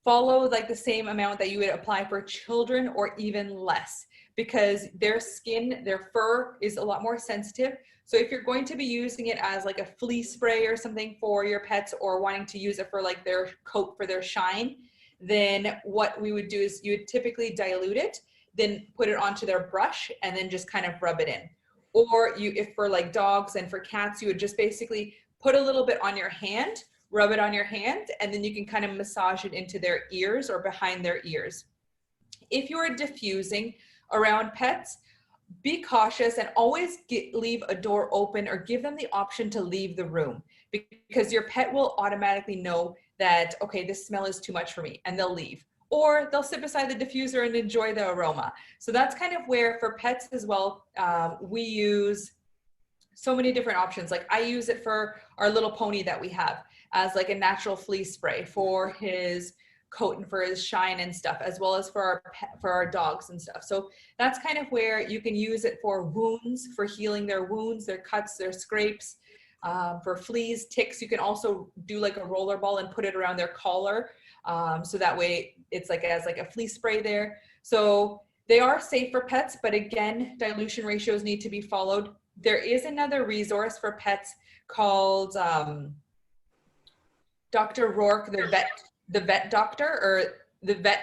follow like the same amount that you would apply for children or even less, because their skin, their fur is a lot more sensitive. So if you're going to be using it as like a flea spray or something for your pets, or wanting to use it for like their coat for their shine, then what we would do is you would typically dilute it, then put it onto their brush and then just kind of rub it in. Or if for like dogs and for cats, you would just basically put a little bit on your hand, rub it on your hand, and then you can kind of massage it into their ears or behind their ears. If you are diffusing around pets, be cautious and always leave a door open or give them the option to leave the room, because your pet will automatically know that, okay, this smell is too much for me, and they'll leave. Or they'll sit beside the diffuser and enjoy the aroma. So that's kind of where for pets as well, we use so many different options. Like I use it for our little pony that we have as like a natural flea spray for his coat and for his shine and stuff, as well as for our dogs and stuff. So that's kind of where you can use it for wounds, for healing their wounds, their cuts, their scrapes. For fleas, ticks, you can also do like a roller ball and put it around their collar. So that way it's like as like a flea spray there. So they are safe for pets, but again, dilution ratios need to be followed. There is another resource for pets called Dr. Rourke, the vet doctor, or the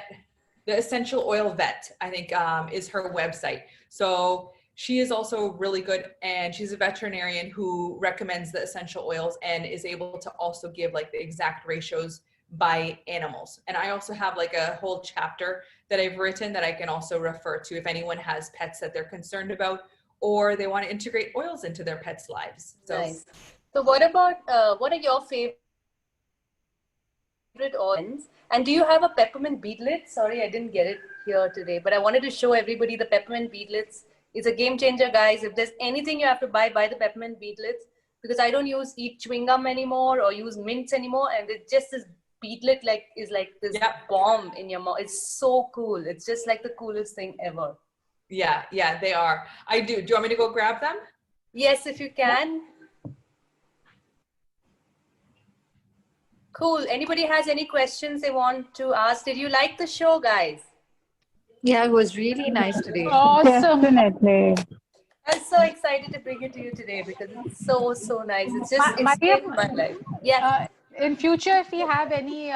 essential oil vet, I think is her website. So she is also really good, and she's a veterinarian who recommends the essential oils and is able to also give like the exact ratios by animals. And I also have like a whole chapter that I've written that I can also refer to if anyone has pets that they're concerned about, or they want to integrate oils into their pets' lives. So, nice. So what about, what are your favorite oils? And do you have a peppermint beadlet? Sorry, I didn't get it here today, but I wanted to show everybody the peppermint beadlets. It's a game changer, guys. If there's anything you have to buy the peppermint beadlets, because I don't eat chewing gum anymore or use mints anymore. And it's just this beadlet is like this bomb in your mouth. It's so cool. It's just like the coolest thing ever. Yeah, yeah, they are. I do. Do you want me to go grab them? Yes, if you can. Cool. Anybody has any questions they want to ask? Did you like the show, guys? Yeah, it was really nice today. Awesome. Definitely. I'm so excited to bring it to you today because it's so, so nice. It's just, it's Mariam, made my life. Yeah. in future, if we have any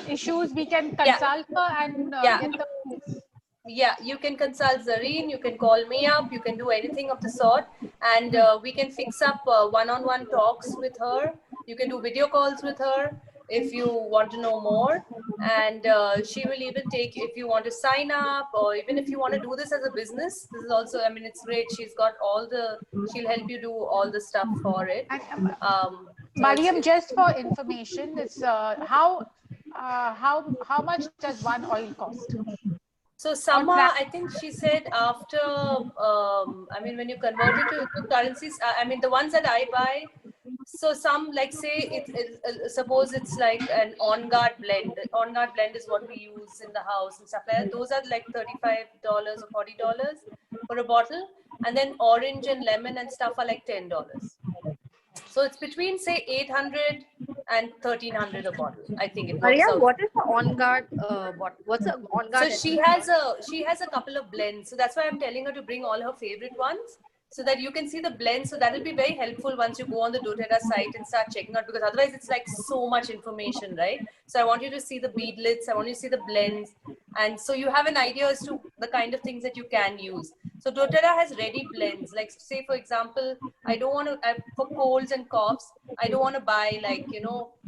issues, we can Yeah. consult her and Yeah. get the. Yeah, you can consult Zarine, you can call me up, you can do anything of the sort, and we can fix up one-on-one talks with her. You can do video calls with her if you want to know more, and she will even take, if you want to sign up, or even if you want to do this as a business. This is also, I mean, it's great. She's got all the, she'll help you do all the stuff for it. And, So Mariam, just for information, it's how much does one oil cost? So Sama, I think she said after, I mean, when you convert it to currencies, I mean, the ones that I buy, so some, like say, suppose it's like an on-guard blend. The on-guard blend is what we use in the house and stuff like that. Those are like $35 or $40 for a bottle. And then orange and lemon and stuff are like $10. So it's between, say, 800 and 1300 a bottle. I think it works Maria, out. what is the on guard? What's the on guard? So she has a couple of blends. So that's why I'm telling her to bring all her favorite ones so that you can see the blends. So that will be very helpful once you go on the doTERRA site and start checking out, because otherwise it's like so much information, right? So I want you to see the beadlets. I want you to see the blends. And so you have an idea as to the kind of things that you can use. So doTERRA has ready blends. Like say, for example, I don't want to, for colds and coughs, I don't want to buy like,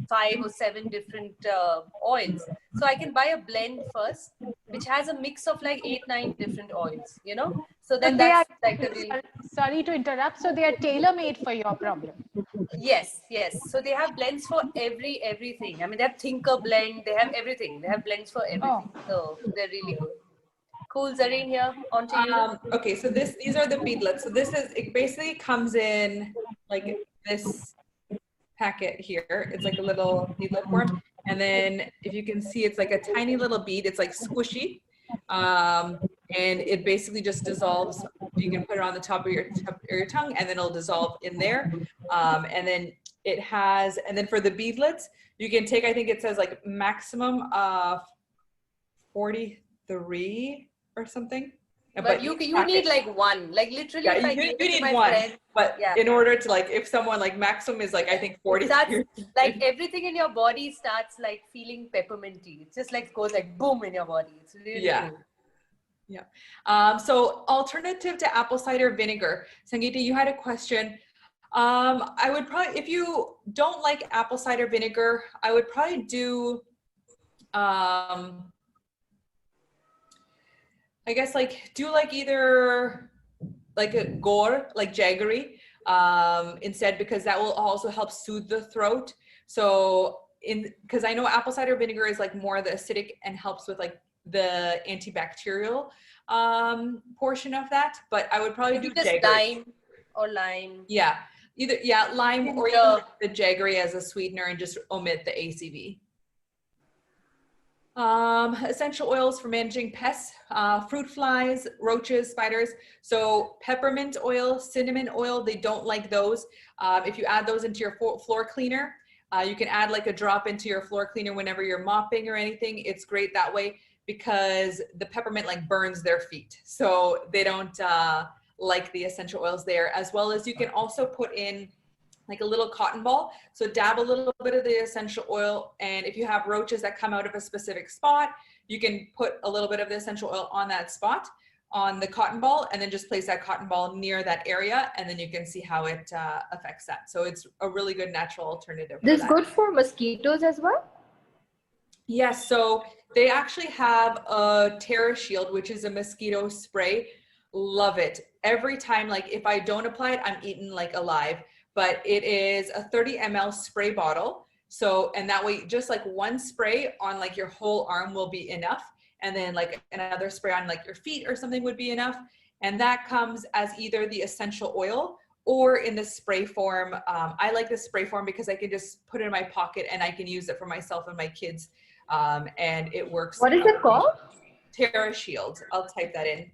5 or 7 different oils. So I can buy a blend first, which has a mix of like 8, 9 different oils, So then that's like a really... Sorry to interrupt. So they are tailor-made for your problem. Yes. So they have blends for everything. I mean, they have Thinker blend. They have everything. They have blends for everything. So they're really good. Cool, Zarine here. On to you. Okay, so these are the beadlets. So it basically comes in like this packet here. It's like a little beadlet form. And then if you can see, it's like a tiny little bead. It's like squishy. And it basically just dissolves. You can put it on the top of your tongue and then it'll dissolve in there. And then and then for the beadlets, you can take, I think it says like maximum of 43 or something. But you need like one, like literally. Yeah, you need one. Friend, but yeah, in order to like, if someone like maximum is like, I think 40. That's like everything in your body starts like feeling pepperminty. It's just like goes like boom in your body. It's really cool. Yeah. So alternative to apple cider vinegar. Sangeeta, you had a question. I would probably, if you don't like apple cider vinegar, I would probably do, I guess like do like either like a gore, like jaggery, instead, because that will also help soothe the throat. So because I know apple cider vinegar is like more the acidic and helps with like the antibacterial portion of that, but I would probably do jaggery. Lime. Yeah, lime or even the jaggery as a sweetener and just omit the ACV. Essential oils for managing pests, fruit flies, roaches, spiders. So peppermint oil, cinnamon oil, they don't like those. If you add those into your floor cleaner, you can add like a drop into your floor cleaner whenever you're mopping or anything. It's great that way because the peppermint like burns their feet. So they don't like the essential oils there, as well as you can also put in like a little cotton ball. So dab a little bit of the essential oil. And if you have roaches that come out of a specific spot, you can put a little bit of the essential oil on that spot on the cotton ball, and then just place that cotton ball near that area. And then you can see how it affects that. So it's a really good natural alternative. This is good for mosquitoes as well? Yes. So they actually have a Terra Shield, which is a mosquito spray. Love it. Every time, like if I don't apply it, I'm eaten like alive. But it is a 30 ml spray bottle. So, and that way, just like one spray on like your whole arm will be enough. And then like another spray on like your feet or something would be enough. And that comes as either the essential oil or in the spray form. I like the spray form because I can just put it in my pocket and I can use it for myself and my kids. And it works. What is it called? Terra Shield. I'll type that in.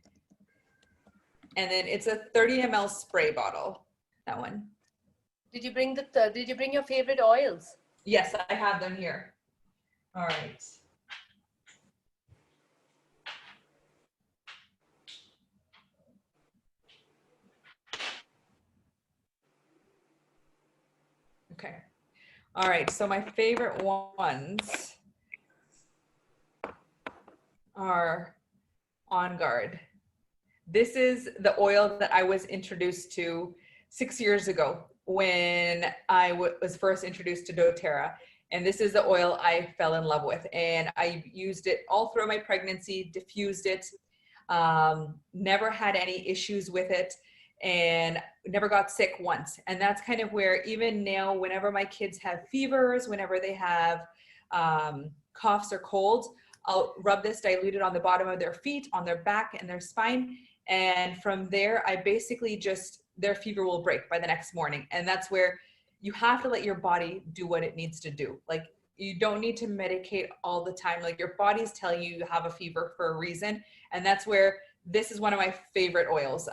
and then it's a 30 ml spray bottle. That one. Did you bring your favorite oils? Yes, I have them here. All right. Okay. All right. So my favorite ones are On Guard. This is the oil that I was introduced to 6 years ago when I was first introduced to doTERRA. And this is the oil I fell in love with. And I used it all through my pregnancy, diffused it, never had any issues with it, and never got sick once. And that's kind of where even now, whenever my kids have fevers, whenever they have coughs or colds, I'll rub this diluted on the bottom of their feet, on their back and their spine. And from there, I basically just, their fever will break by the next morning. And that's where you have to let your body do what it needs to do. Like, you don't need to medicate all the time. Like, your body's telling you you have a fever for a reason. And that's where this is one of my favorite oils.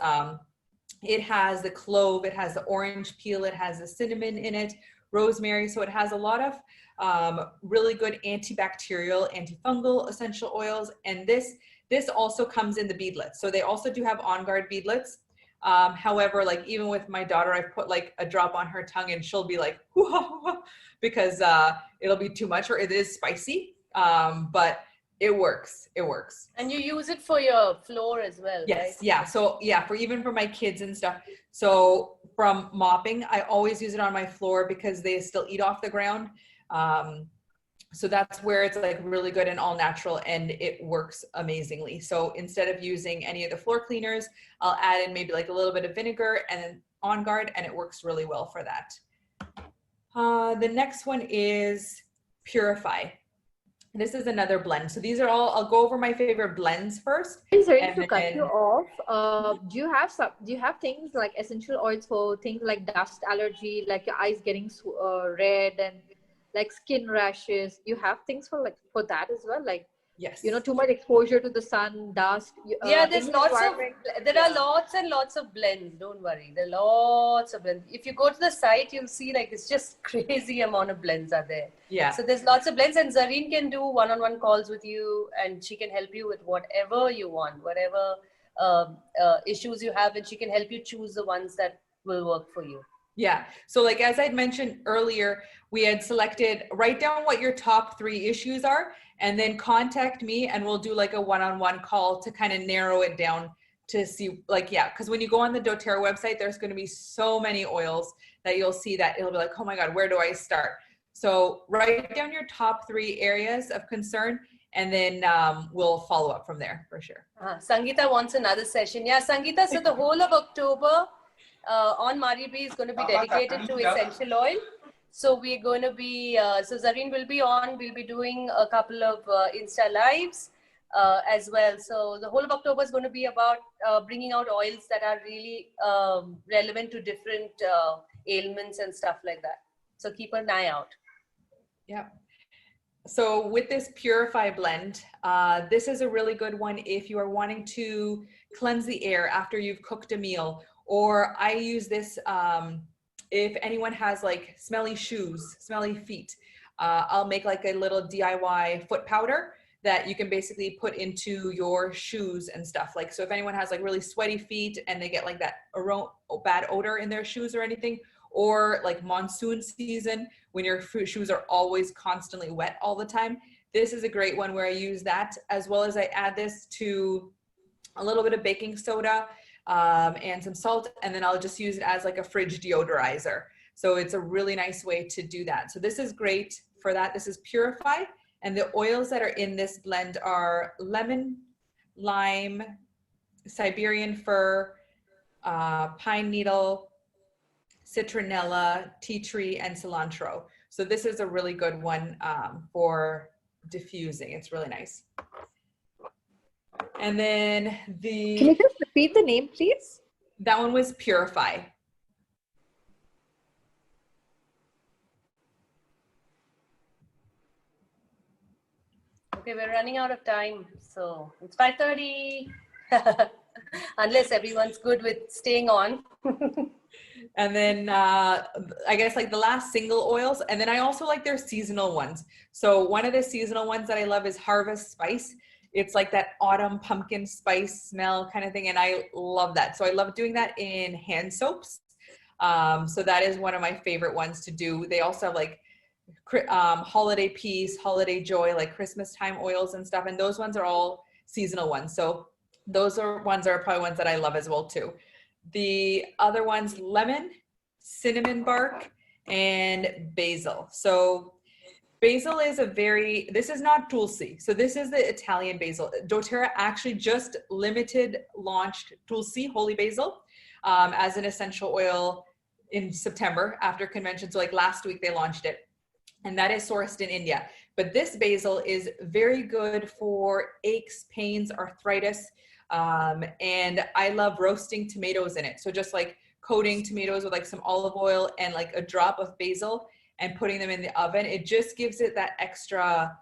It has the clove, it has the orange peel, it has the cinnamon in it, rosemary. So it has a lot of really good antibacterial, antifungal essential oils. And this also comes in the beadlets. So they also do have On Guard beadlets. However, like, even with my daughter, I've put like a drop on her tongue and she'll be like, because it'll be too much, or it is spicy. But it works. It works. And you use it for your floor as well, yes, right? Yeah. So yeah, even for my kids and stuff. So from mopping, I always use it on my floor because they still eat off the ground. So that's where it's like really good and all natural, and it works amazingly. So instead of using any of the floor cleaners, I'll add in maybe like a little bit of vinegar and then On Guard, and it works really well for that. The next one is Purify. This is another blend. So these are all, I'll go over my favorite blends first. Sorry to cut you off. Do you have things like essential oils for things like dust allergy, like your eyes getting red and like skin rashes? You have things for that as well, like, yes, too much exposure to the sun, dust. There are lots and lots of blends. Don't worry, there are lots of blends. If you go to the site, you'll see like it's just crazy amount of blends are there. Yeah. So there's lots of blends, and Zarine can do one-on-one calls with you, and she can help you with whatever you want, whatever issues you have, and she can help you choose the ones that will work for you. Yeah. So like, as I'd mentioned earlier, we had selected, write down what your top 3 issues are, and then contact me and we'll do like a one-on-one call to kind of narrow it down to see, like, yeah. Cause when you go on the doTERRA website, there's going to be so many oils that you'll see that it'll be like, oh my God, where do I start? So write down your top 3 areas of concern, and then we'll follow up from there for sure. Sangeeta wants another session. Yeah, Sangeeta, so the whole of October, on Maribri is going to be dedicated to essential oil. So we're going to be, so Zarine will be on, we'll be doing a couple of Insta lives as well. So the whole of October is going to be about bringing out oils that are really relevant to different ailments and stuff like that. So keep an eye out. Yeah. So with this Purify blend, this is a really good one if you are wanting to cleanse the air after you've cooked a meal. Or I use this if anyone has like smelly shoes, smelly feet. I'll make like a little DIY foot powder that you can basically put into your shoes and stuff. Like, so if anyone has like really sweaty feet and they get like that bad odor in their shoes or anything, or like monsoon season when your shoes are always constantly wet all the time, this is a great one where I use that, as well as I add this to a little bit of baking soda and some salt, and then I'll just use it as like a fridge deodorizer. So it's a really nice way to do that. So this is great for that. This is Purify, and the oils that are in this blend are lemon, lime, Siberian fir, pine needle, citronella, tea tree, and cilantro. So this is a really good one for diffusing. It's really nice. And then Can you just repeat the name, please? That one was Purify. Okay, we're running out of time. So it's 5:30. unless everyone's good with staying on. And then I guess like the last single oils. And then I also like their seasonal ones. So one of the seasonal ones that I love is Harvest Spice. It's like that autumn pumpkin spice smell kind of thing. And I love that. So I love doing that in hand soaps. So that is one of my favorite ones to do. They also have like holiday peace, holiday joy, like Christmas time oils and stuff. And those ones are all seasonal ones. So those are probably ones that I love as well too. The other ones, lemon, cinnamon bark, and basil. So basil is this is not Tulsi. So this is the Italian basil. doTERRA actually just limited launched Tulsi, holy basil, as an essential oil in September after convention. So like last week they launched it. And that is sourced in India. But this basil is very good for aches, pains, arthritis. And I love roasting tomatoes in it. So just like coating tomatoes with like some olive oil and like a drop of basil and putting them in the oven. It just gives it that extra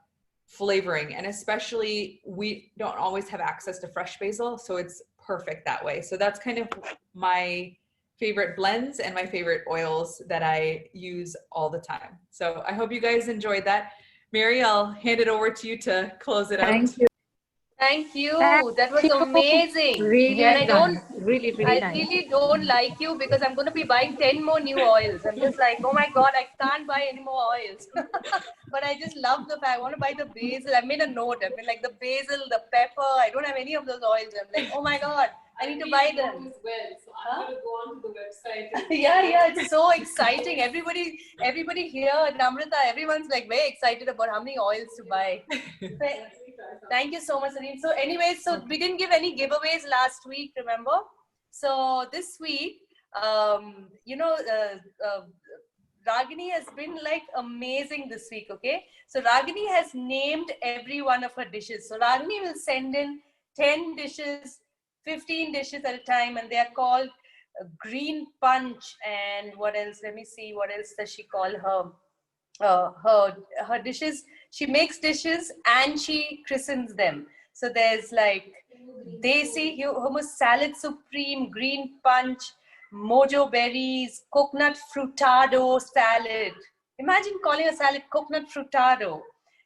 flavoring. And especially we don't always have access to fresh basil. So it's perfect that way. So that's kind of my favorite blends and my favorite oils that I use all the time. So I hope you guys enjoyed that. Mary, I'll hand it over to you to close it out. Thank you. Thank you. Thank That was you. amazing. Really And I nice. Really I nice. really don't like you because I'm going to be buying 10 more new oils. I'm just like, oh my God, I can't buy any more oils. But I just love the fact I want to buy the basil. I made a note. I mean, like the basil, the pepper. I don't have any of those oils. I'm like, oh my God, I need to buy them. So I'm going to go on to the website. Yeah, it's so exciting. Everybody here at Namrata, everyone's like very excited about how many oils to buy. Thank you so much, Zarine. So anyways, we didn't give any giveaways last week, remember? So this week, Ragini has been like amazing this week, okay? So Ragini has named every one of her dishes. So Ragini will send in 10 dishes, 15 dishes at a time, and they are called green punch. And what else? Let me see, what else does she call her dishes? She makes dishes and she christens them. So there's like Desi hummus salad supreme, green punch, mojo berries, coconut frutado salad. Imagine calling a salad coconut frutado.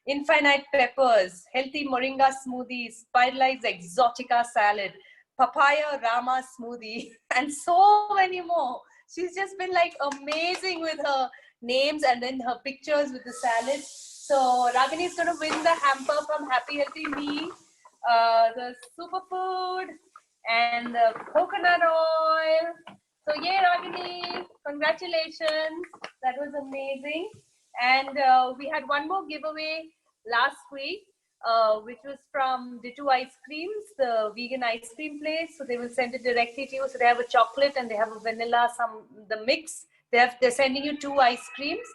Infinite peppers, healthy moringa smoothie, spiralized exotica salad, papaya rama smoothie, and so many more. She's just been like amazing with her names and then her pictures with the salad. So Ragini is going to win the hamper from Happy Healthy Me, the superfood and the coconut oil. So yay, Ragini, congratulations. That was amazing. And we had one more giveaway last week, which was from Ditu Ice Creams, the vegan ice cream place. So they will send it directly to you. So they have a chocolate and they have a vanilla, the mix. They're sending you 2 ice creams.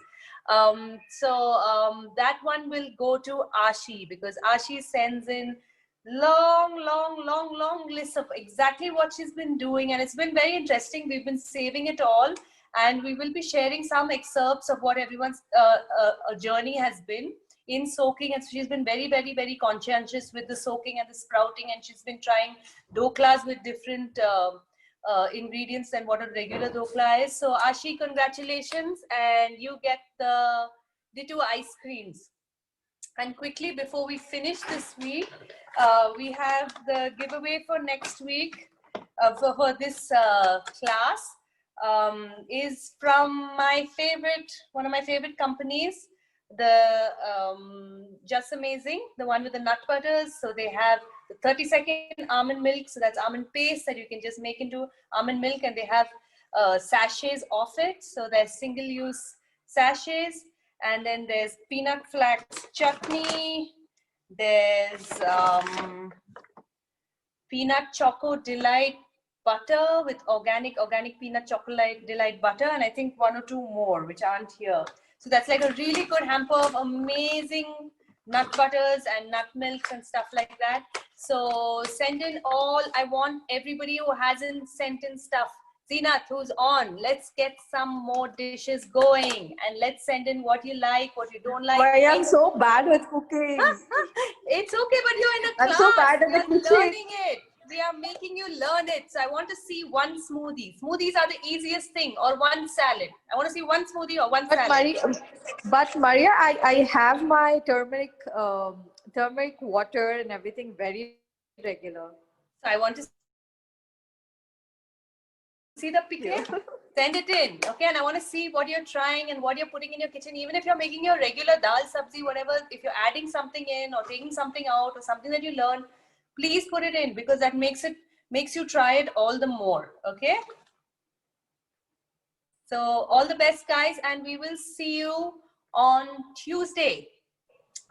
That one will go to Ashi because Ashi sends in long list of exactly what she's been doing, and it's been very interesting. We've been saving it all, and we will be sharing some excerpts of what everyone's journey has been in soaking. And so she's been very conscientious with the soaking and the sprouting, and she's been trying doklas with different ingredients than what a regular dokla is. So Ashi, congratulations, and you get the 2 ice creams. And quickly before we finish this week, we have the giveaway for next week for this class is from one of my favorite companies, the Just Amazing, the one with the nut butters. So they have the 30-second almond milk. So that's almond paste that you can just make into almond milk, and they have sachets of it. So there's single-use sachets. And then there's peanut flax chutney. There's peanut choco delight butter with organic peanut chocolate delight butter, and I think 1 or 2 more which aren't here. So that's like a really good hamper of amazing nut butters and nut milks and stuff like that. So send in all. I want everybody who hasn't sent in stuff. Zeenath, who's on, let's get some more dishes going, and let's send in what you like, what you don't like. I am so bad with cooking. It's okay, but you're in a class. I'm so bad at the you're kitchen. learning it. we are making you learn it. So I want to see one smoothie. Smoothies are the easiest thing, or one salad. I want to see one smoothie or one salad. Maria, I have my turmeric water and everything very regular. So I want to see the picture. Send it in, okay? And I want to see what you're trying and what you're putting in your kitchen. Even if you're making your regular dal sabzi, whatever, if you're adding something in or taking something out or something that you learn, please put it in, because that makes you try it all the more, okay? So all the best, guys, and we will see you on Tuesday.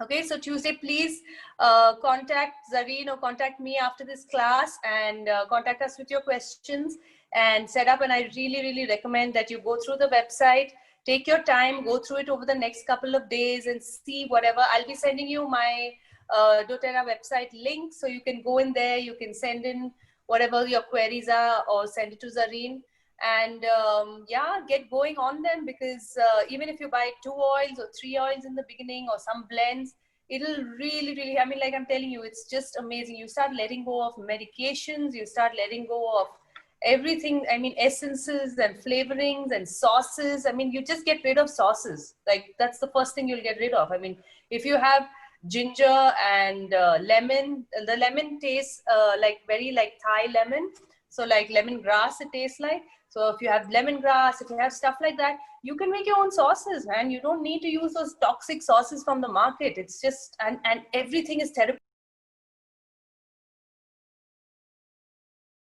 Okay, so Tuesday, please contact Zarine or contact me after this class, and contact us with your questions and set up. And I really, really recommend that you go through the website, take your time, go through it over the next couple of days and see whatever. I'll be sending you my doTERRA website link, so you can go in there, you can send in whatever your queries are or send it to Zarine. And yeah, get going on them, because even if you buy 2 oils or 3 oils in the beginning or some blends, it'll really, really, I mean, like I'm telling you, it's just amazing. You start letting go of medications, you start letting go of everything. I mean, essences and flavorings and sauces. I mean, you just get rid of sauces. Like, that's the first thing you'll get rid of. I mean, if you have ginger and lemon, the lemon tastes like very like Thai lemon. So like lemongrass, it tastes like. So if you have lemongrass, if you have stuff like that, you can make your own sauces, man. You don't need to use those toxic sauces from the market. It's just, and everything is therapeutic.